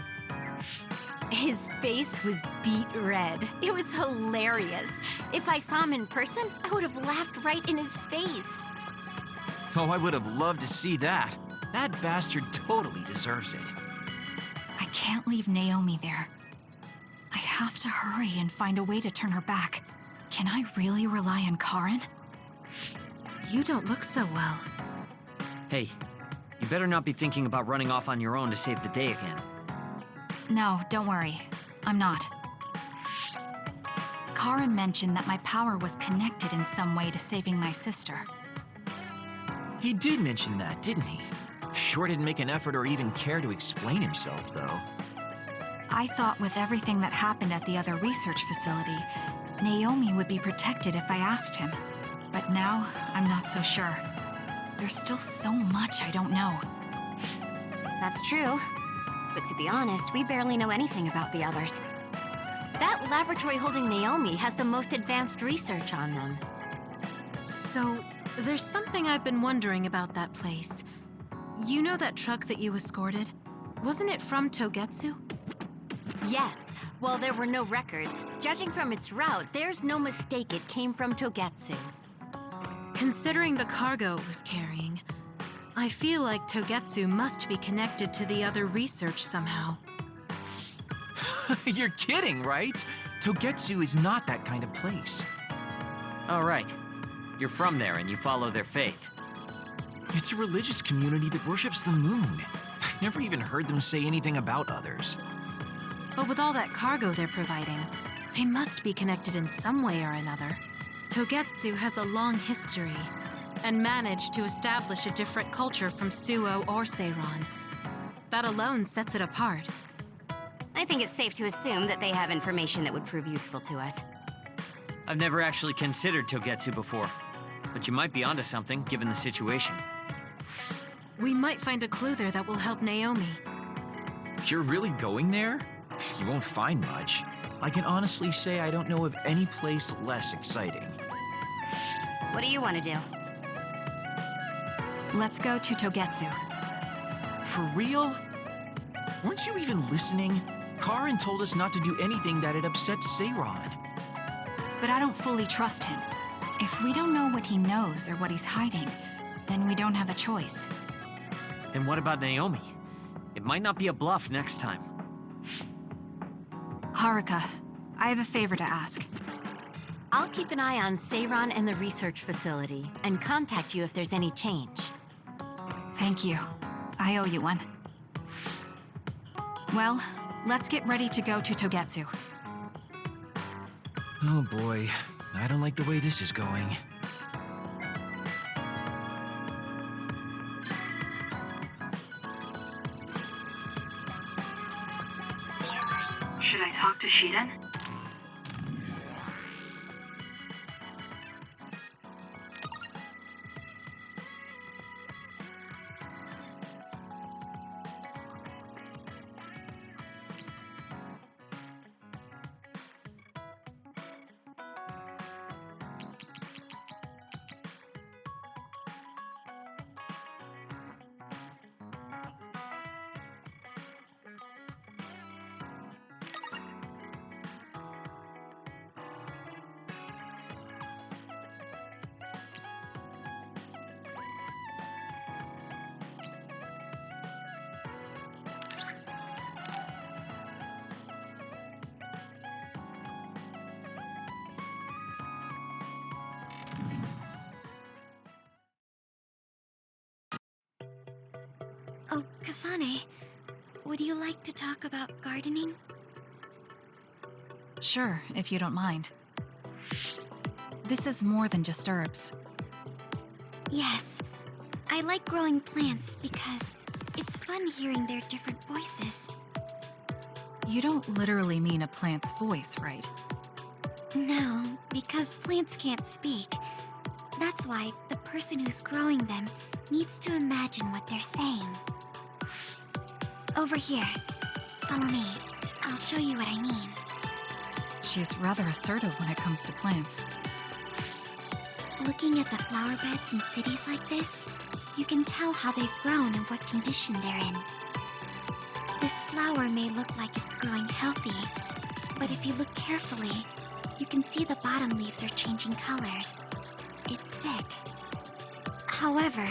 His face was beet red. It was hilarious. If I saw him in person, I would have laughed right in his face.
Oh, I would have loved to see that. That bastard totally deserves it.
I can't leave Naomi there. I have to hurry and find a way to turn her back. Can I really rely on Karen?
You don't look so well.
Hey, you better not be thinking about running off on your own to save the day again.
No, don't worry. I'm not. Karen mentioned that my power was connected in some way to saving my sister.
He did mention that, didn't he? Sure didn't make an effort or even care to explain himself, though.
I thought with everything that happened at the other research facility, Naomi would be protected if I asked him. But now, I'm not so sure. There's still so much I don't know.
That's true. But to be honest, we barely know anything about the others.
That laboratory holding Naomi has the most advanced research on them.
So, there's something I've been wondering about that place. You know that truck that you escorted? Wasn't it from Togetsu?
Yes. Well, there were no records. Judging from its route, there's no mistake it came from Togetsu.
Considering the cargo it was carrying, I feel like Togetsu must be connected to the other research somehow.
You're kidding, right? Togetsu is not that kind of place.
All right. You're from there and you follow their faith.
It's a religious community that worships the moon. I've never even heard them say anything about others.
But with all that cargo they're providing, they must be connected in some way or another. Togetsu has a long history, and managed to establish a different culture from Suo or Seiron. That alone sets it apart.
I think it's safe to assume that they have information that would prove useful to us.
I've never actually considered Togetsu before, but you might be onto something given the situation.
We might find a clue there that will help Naomi.
You're really going there? You won't find much. I can honestly say I don't know of any place less exciting.
What do you want to do?
Let's go to Togetsu.
For real? Weren't you even listening? Karin told us not to do anything that'd upset Seiron.
But I don't fully trust him. If we don't know what he knows or what he's hiding, then we don't have a choice.
Then what about Naomi? It might not be a bluff next time.
Haruka, I have a favor to ask.
I'll keep an eye on Seiron and the research facility, and contact you if there's any change.
Thank you. I owe you one. Well, let's get ready to go to Togetsu.
Oh boy, I don't like the way this is going.
Should I talk to Shiden?
Oh, Kasane, would you like to talk about gardening?
Sure, if you don't mind. This is more than just herbs.
Yes. I like growing plants because it's fun hearing their different voices.
You don't literally mean a plant's voice, right?
No, because plants can't speak. That's why the person who's growing them needs to imagine what they're saying. Over here. Follow me. I'll show you what I mean.
She's rather assertive when it comes to plants.
Looking at the flower beds in cities like this, you can tell how they've grown and what condition they're in. This flower may look like it's growing healthy, but if you look carefully, you can see the bottom leaves are changing colors. It's sick. However,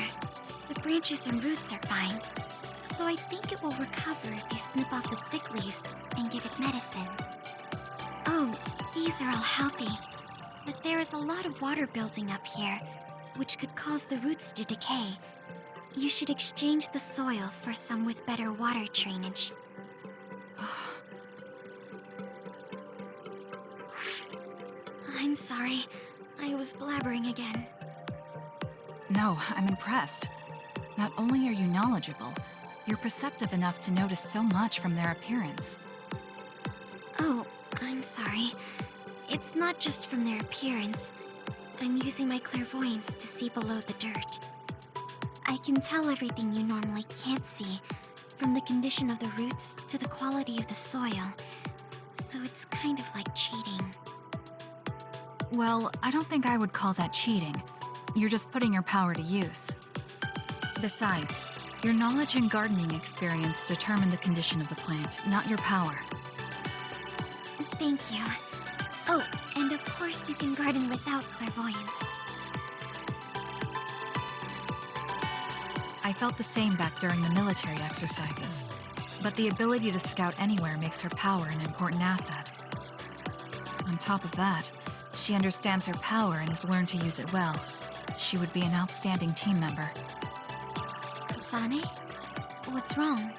the branches and roots are fine, so I think it will recover if you snip off the sick leaves and give it medicine. Oh, these are all healthy, but there is a lot of water building up here, which could cause the roots to decay. You should exchange the soil for some with better water drainage. I'm sorry. I was blabbering again.
No, I'm impressed. Not only are you knowledgeable, you're perceptive enough to notice so much from their appearance.
Oh, I'm sorry. It's not just from their appearance. I'm using my clairvoyance to see below the dirt. I can tell everything you normally can't see, from the condition of the roots to the quality of the soil. So it's kind of like cheating.
Well, I don't think I would call that cheating. You're just putting your power to use. Besides, your knowledge and gardening experience determine the condition of the plant, not your power.
Thank you. Oh, and of course you can garden without clairvoyance.
I felt the same back during the military exercises, but the ability to scout anywhere makes her power an important asset. On top of that, she understands her power and has learned to use it well. She would be an outstanding team member.
Kasane? What's wrong?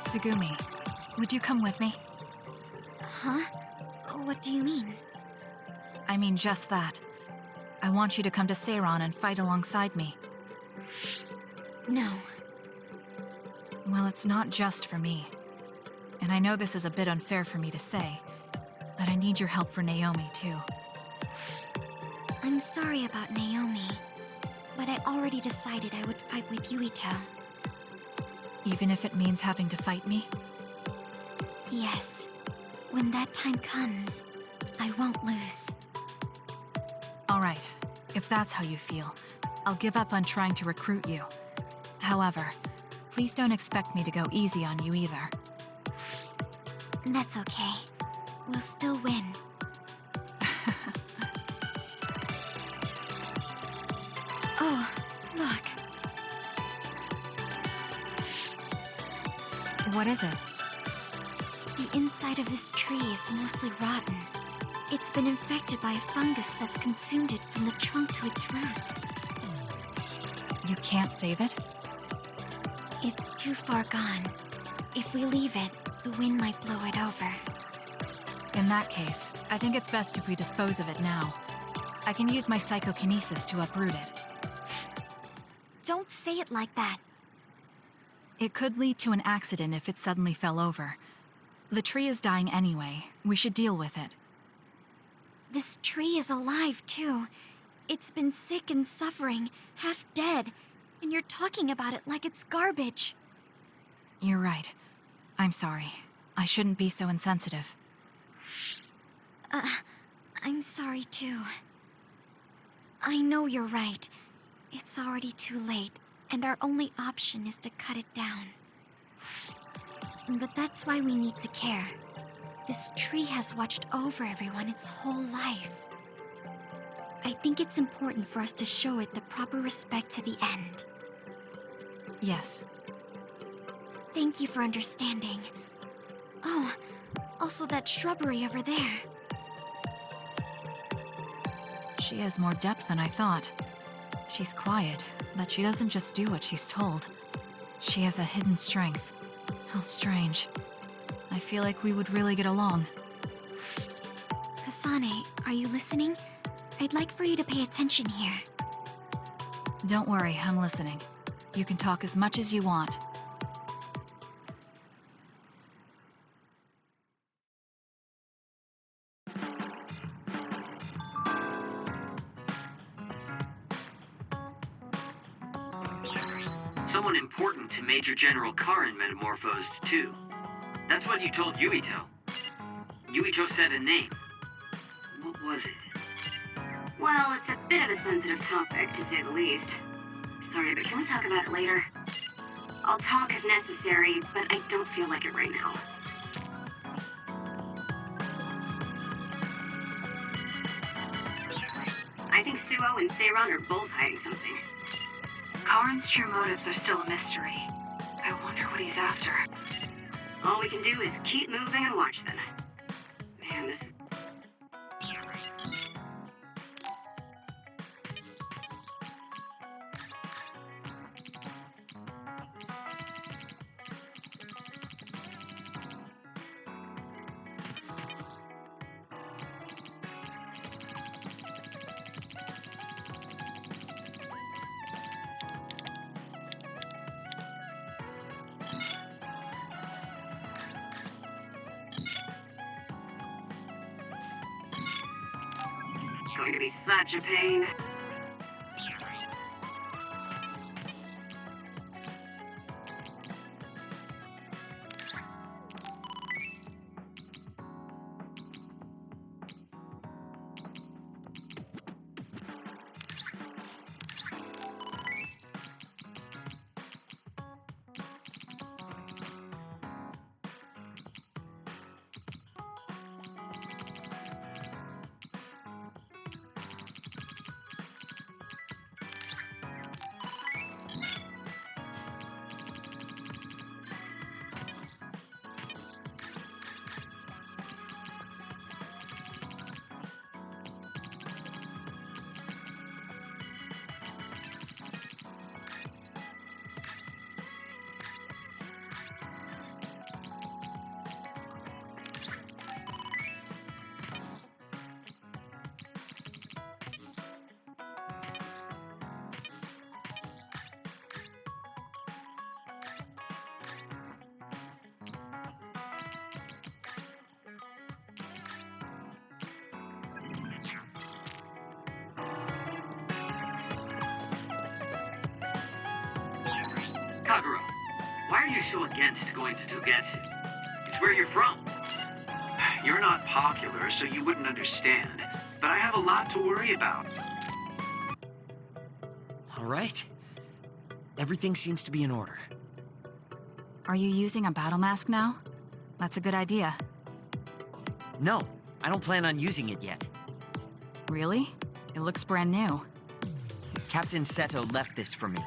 Tsugumi, would you come with me?
Huh? What do you mean?
I mean just that. I want you to come to Seiron and fight alongside me.
No.
Well, it's not just for me. And I know this is a bit unfair for me to say, but I need your help for Naomi, too.
I'm sorry about Naomi, but I already decided I would fight with Yuito.
Even if it means having to fight me?
Yes. When that time comes, I won't lose.
All right. If that's how you feel, I'll give up on trying to recruit you. However, please don't expect me to go easy on you either.
That's okay. We'll still win. Oh, look.
What is it?
The inside of this tree is mostly rotten. It's been infected by a fungus that's consumed it from the trunk to its roots.
You can't save it?
It's too far gone. If we leave it, the wind might blow it over.
In that case, I think it's best if we dispose of it now. I can use my psychokinesis to uproot it.
Don't say it like that.
It could lead to an accident if it suddenly fell over. The tree is dying anyway. We should deal with it.
This tree is alive, too. It's been sick and suffering, half dead, and you're talking about it like it's garbage.
You're right. I'm sorry. I shouldn't be so insensitive.
I'm sorry, too. I know you're right. It's already too late, and our only option is to cut it down. But that's why we need to care. This tree has watched over everyone its whole life. I think it's important for us to show it the proper respect to the end.
Yes.
Thank you for understanding. Oh, also that shrubbery over there.
She has more depth than I thought. She's quiet, but she doesn't just do what she's told. She has a hidden strength. How strange. I feel like we would really get along.
Kasane, are you listening? I'd like for you to pay attention here.
Don't worry, I'm listening. You can talk as much as you want.
Someone important to Major General Karin metamorphosed, too. That's what you told Yuito. Yuito said a name. What was it?
Well, it's a bit of a sensitive topic, to say the least. Sorry, but can we talk about it later? I'll talk if necessary, but I don't feel like it right now. I think Suo and Seiron are both hiding something.
Karin's true motives are still a mystery. I wonder what he's after.
All we can do is keep moving and watch them. Man, this... going to be such a pain.
you so against going to Togetsu? It's where you're from. You're not popular, so you wouldn't understand. But I have a lot to worry about.
All right. Everything seems to be in order.
Are you using a battle mask now? That's a good idea.
No, I don't plan on using it yet.
Really? It looks brand new.
Captain Seto left this for me.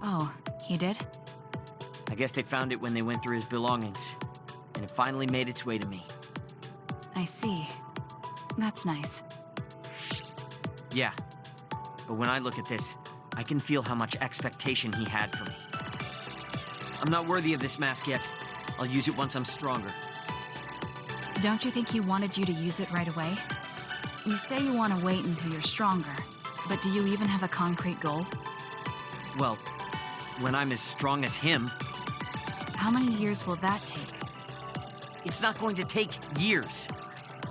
Oh, he did?
I guess they found it when they went through his belongings. And it finally made its way to me.
I see. That's nice.
Yeah. But when I look at this, I can feel how much expectation he had for me. I'm not worthy of this mask yet. I'll use it once I'm stronger.
Don't you think he wanted you to use it right away? You say you want to wait until you're stronger, but do you even have a concrete goal?
Well, when I'm as strong as him...
How many years will that take?
It's not going to take years.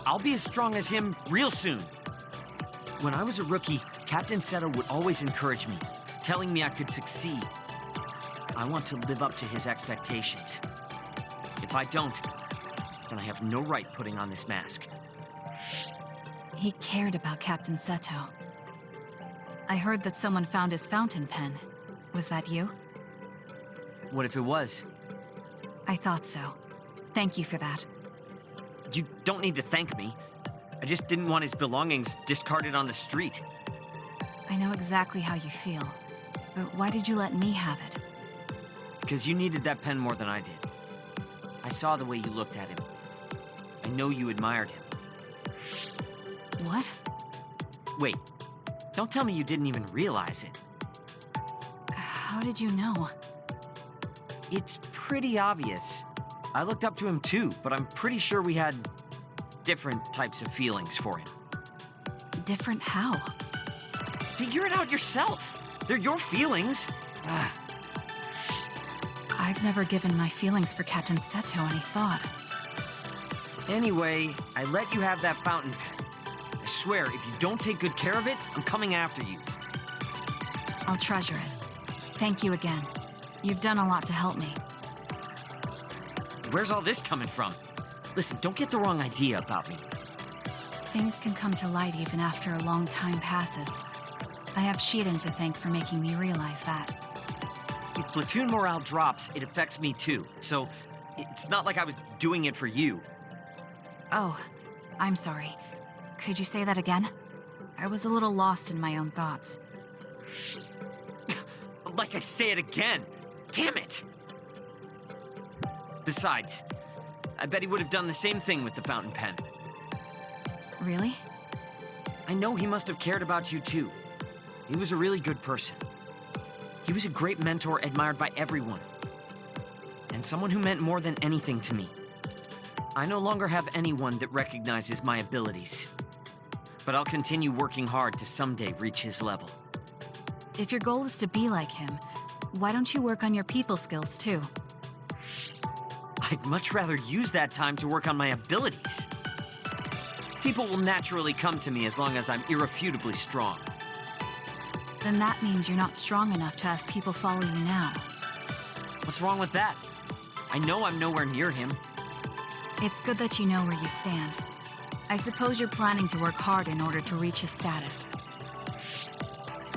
I'll be as strong as him real soon. When I was a rookie, Captain Seto would always encourage me, telling me I could succeed. I want to live up to his expectations. If I don't, then I have no right putting on this mask.
He cared about Captain Seto. I heard that someone found his fountain pen. Was that you?
What if it was?
I thought so. Thank you for that.
You don't need to thank me. I just didn't want his belongings discarded on the street.
I know exactly how you feel. But why did you let me have it?
Because you needed that pen more than I did. I saw the way you looked at him. I know you admired him.
What?
Wait, don't tell me you didn't even realize it.
How did you know?
It's pretty obvious. I looked up to him too, but I'm pretty sure we had different types of feelings for him.
Different how?
Figure it out yourself. They're your feelings.
I've never given my feelings for Captain Seto any thought.
Anyway, I let you have that fountain pen. I swear, if you don't take good care of it, I'm coming after you.
I'll treasure it. Thank you again. You've done a lot to help me.
Where's all this coming from? Listen, don't get the wrong idea about me.
Things can come to light even after a long time passes. I have Shiden to thank for making me realize that.
If platoon morale drops, it affects me too. So, it's not like I was doing it for you.
Oh, I'm sorry. Could you say that again? I was a little lost in my own thoughts.
Like I'd say it again. Damn it! Besides, I bet he would have done the same thing with the fountain pen.
Really?
I know he must have cared about you too. He was a really good person. He was a great mentor admired by everyone. And someone who meant more than anything to me. I no longer have anyone that recognizes my abilities. But I'll continue working hard to someday reach his level.
If your goal is to be like him, why don't you work on your people skills too?
I'd much rather use that time to work on my abilities. People will naturally come to me as long as I'm irrefutably strong.
Then that means you're not strong enough to have people follow you now.
What's wrong with that? I know I'm nowhere near him.
It's good that you know where you stand. I suppose you're planning to work hard in order to reach his status.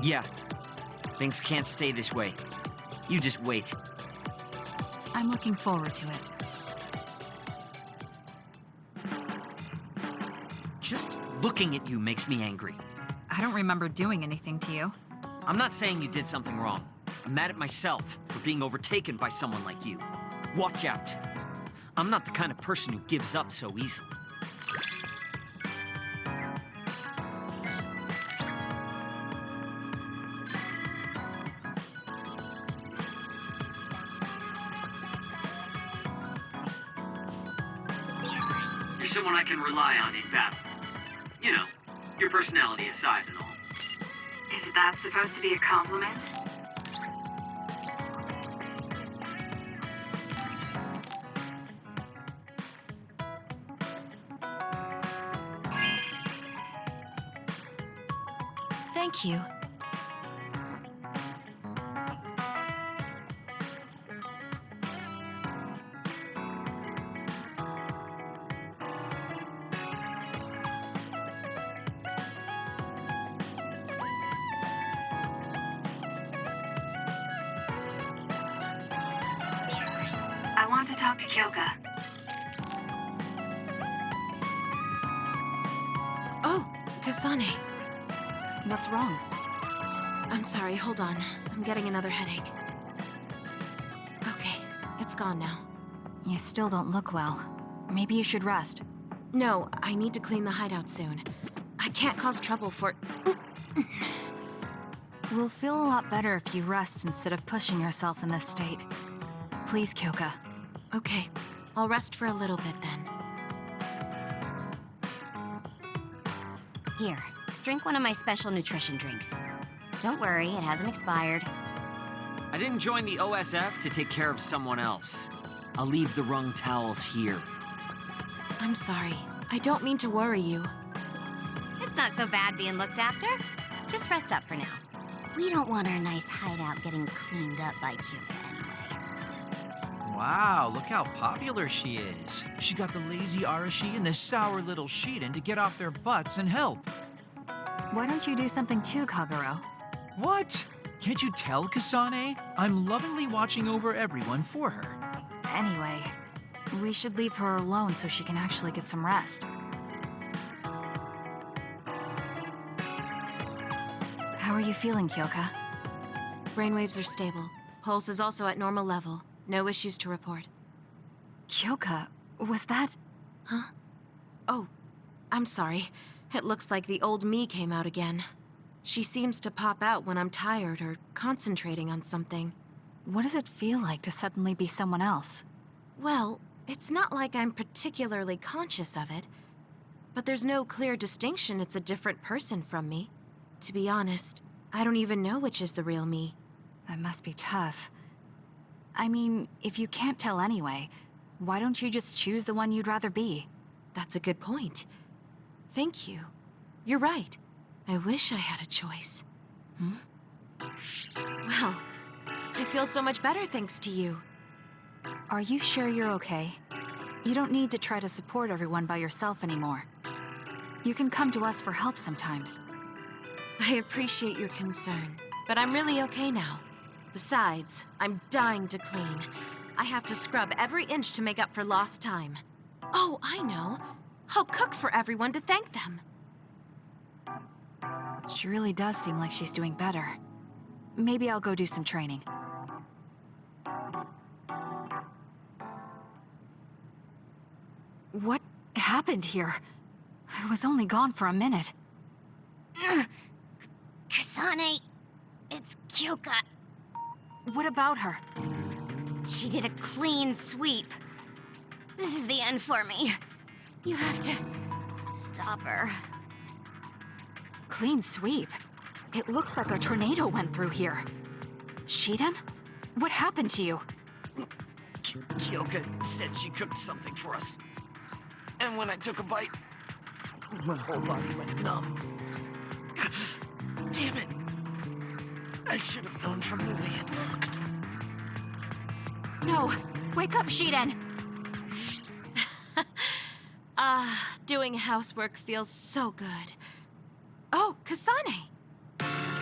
Yeah. Things can't stay this way. You just wait.
I'm looking forward to it.
Just looking at you makes me angry.
I don't remember doing anything to you.
I'm not saying you did something wrong. I'm mad at myself for being overtaken by someone like you. Watch out. I'm not the kind of person who gives up so easily.
You're someone I can rely on in battle. You know, your personality aside and all.
Is that supposed to be a compliment?
Thank you.
want to talk to Kyoka.
Oh, Kasane.
What's wrong?
I'm sorry, hold on. I'm getting another headache. Okay, it's gone now.
You still don't look well. Maybe you should rest.
No, I need to clean the hideout soon. I can't cause trouble for...
We'll feel a lot better if you rest instead of pushing yourself in this state. Please, Kyoka.
Okay, I'll rest for a little bit then.
Here, drink one of my special nutrition drinks. Don't worry, it hasn't expired.
I didn't join the OSF to take care of someone else. I'll leave the wrung towels here.
I'm sorry. I don't mean to worry you.
It's not so bad being looked after. Just rest up for now. We don't want our nice hideout getting cleaned up by Kyoka anyway.
Wow, look how popular she is. She got the lazy Arashi and the sour little Shiden to get off their butts and help.
Why don't you do something too, Kagero?
What? Can't you tell, Kasane? I'm lovingly watching over everyone for her.
Anyway, we should leave her alone so she can actually get some rest. How are you feeling, Kyoka?
Brainwaves are stable. Pulse is also at normal level. No issues to report.
Kyoka, was that...
Huh? Oh, I'm sorry. It looks like the old me came out again. She seems to pop out when I'm tired or concentrating on something.
What does it feel like to suddenly be someone else?
Well, it's not like I'm particularly conscious of it. But there's no clear distinction it's a different person from me. To be honest, I don't even know which is the real me.
That must be tough. I mean, if you can't tell anyway, why don't you just choose the one you'd rather be?
That's a good point. Thank you. You're right. I wish I had a choice. Well, I feel so much better thanks to you.
Are you sure you're okay? You don't need to try to support everyone by yourself anymore. You can come to us for help sometimes.
I appreciate your concern, but I'm really okay now. Besides, I'm dying to clean. I have to scrub every inch to make up for lost time. Oh, I know. I'll cook for everyone to thank them.
She really does seem like she's doing better. Maybe I'll go do some training. What happened here? I was only gone for a minute.
Kasane, it's Kyoka.
What about her?
She did a clean sweep. This is the end for me. You have to stop her.
Clean sweep? It looks like a tornado went through here. Shiden? What happened to you?
Kyoka said she cooked something for us. And when I took a bite, my whole body went numb. Damn it! I should have known from the way it looked.
No! Wake up, Shiden!
Doing housework feels so good. Oh, Kasane!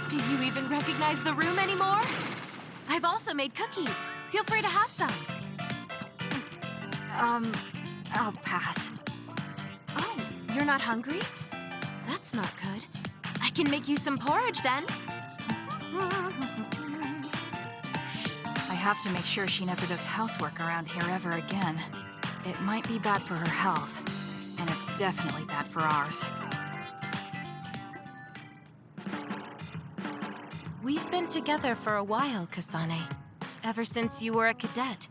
Do you even recognize the room anymore? I've also made cookies. Feel free to have some.
I'll pass.
Oh, you're not hungry? That's not good. I can make you some porridge then.
I have to make sure she never does housework around here ever again. It might be bad for her health, and it's definitely bad for ours.
We've been together for a while, Kasane. Ever since you were a cadet.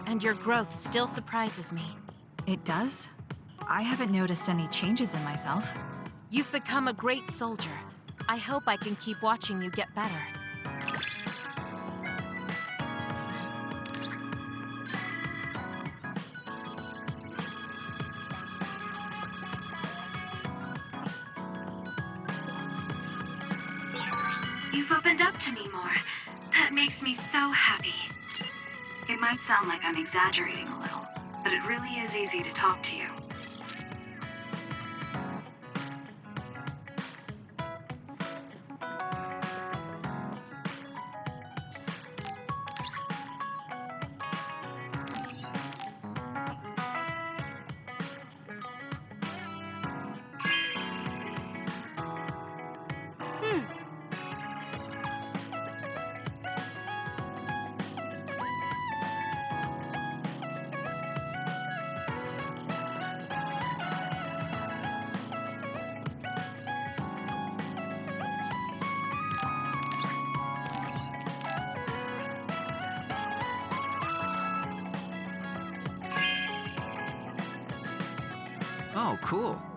And your growth still surprises me.
It does? I haven't noticed any changes in myself.
You've become a great soldier. I hope I can keep watching you get better.
You've opened up to me more. That makes me so happy. It might sound like I'm exaggerating a little, but it really is easy to talk to you.
Oh, cool.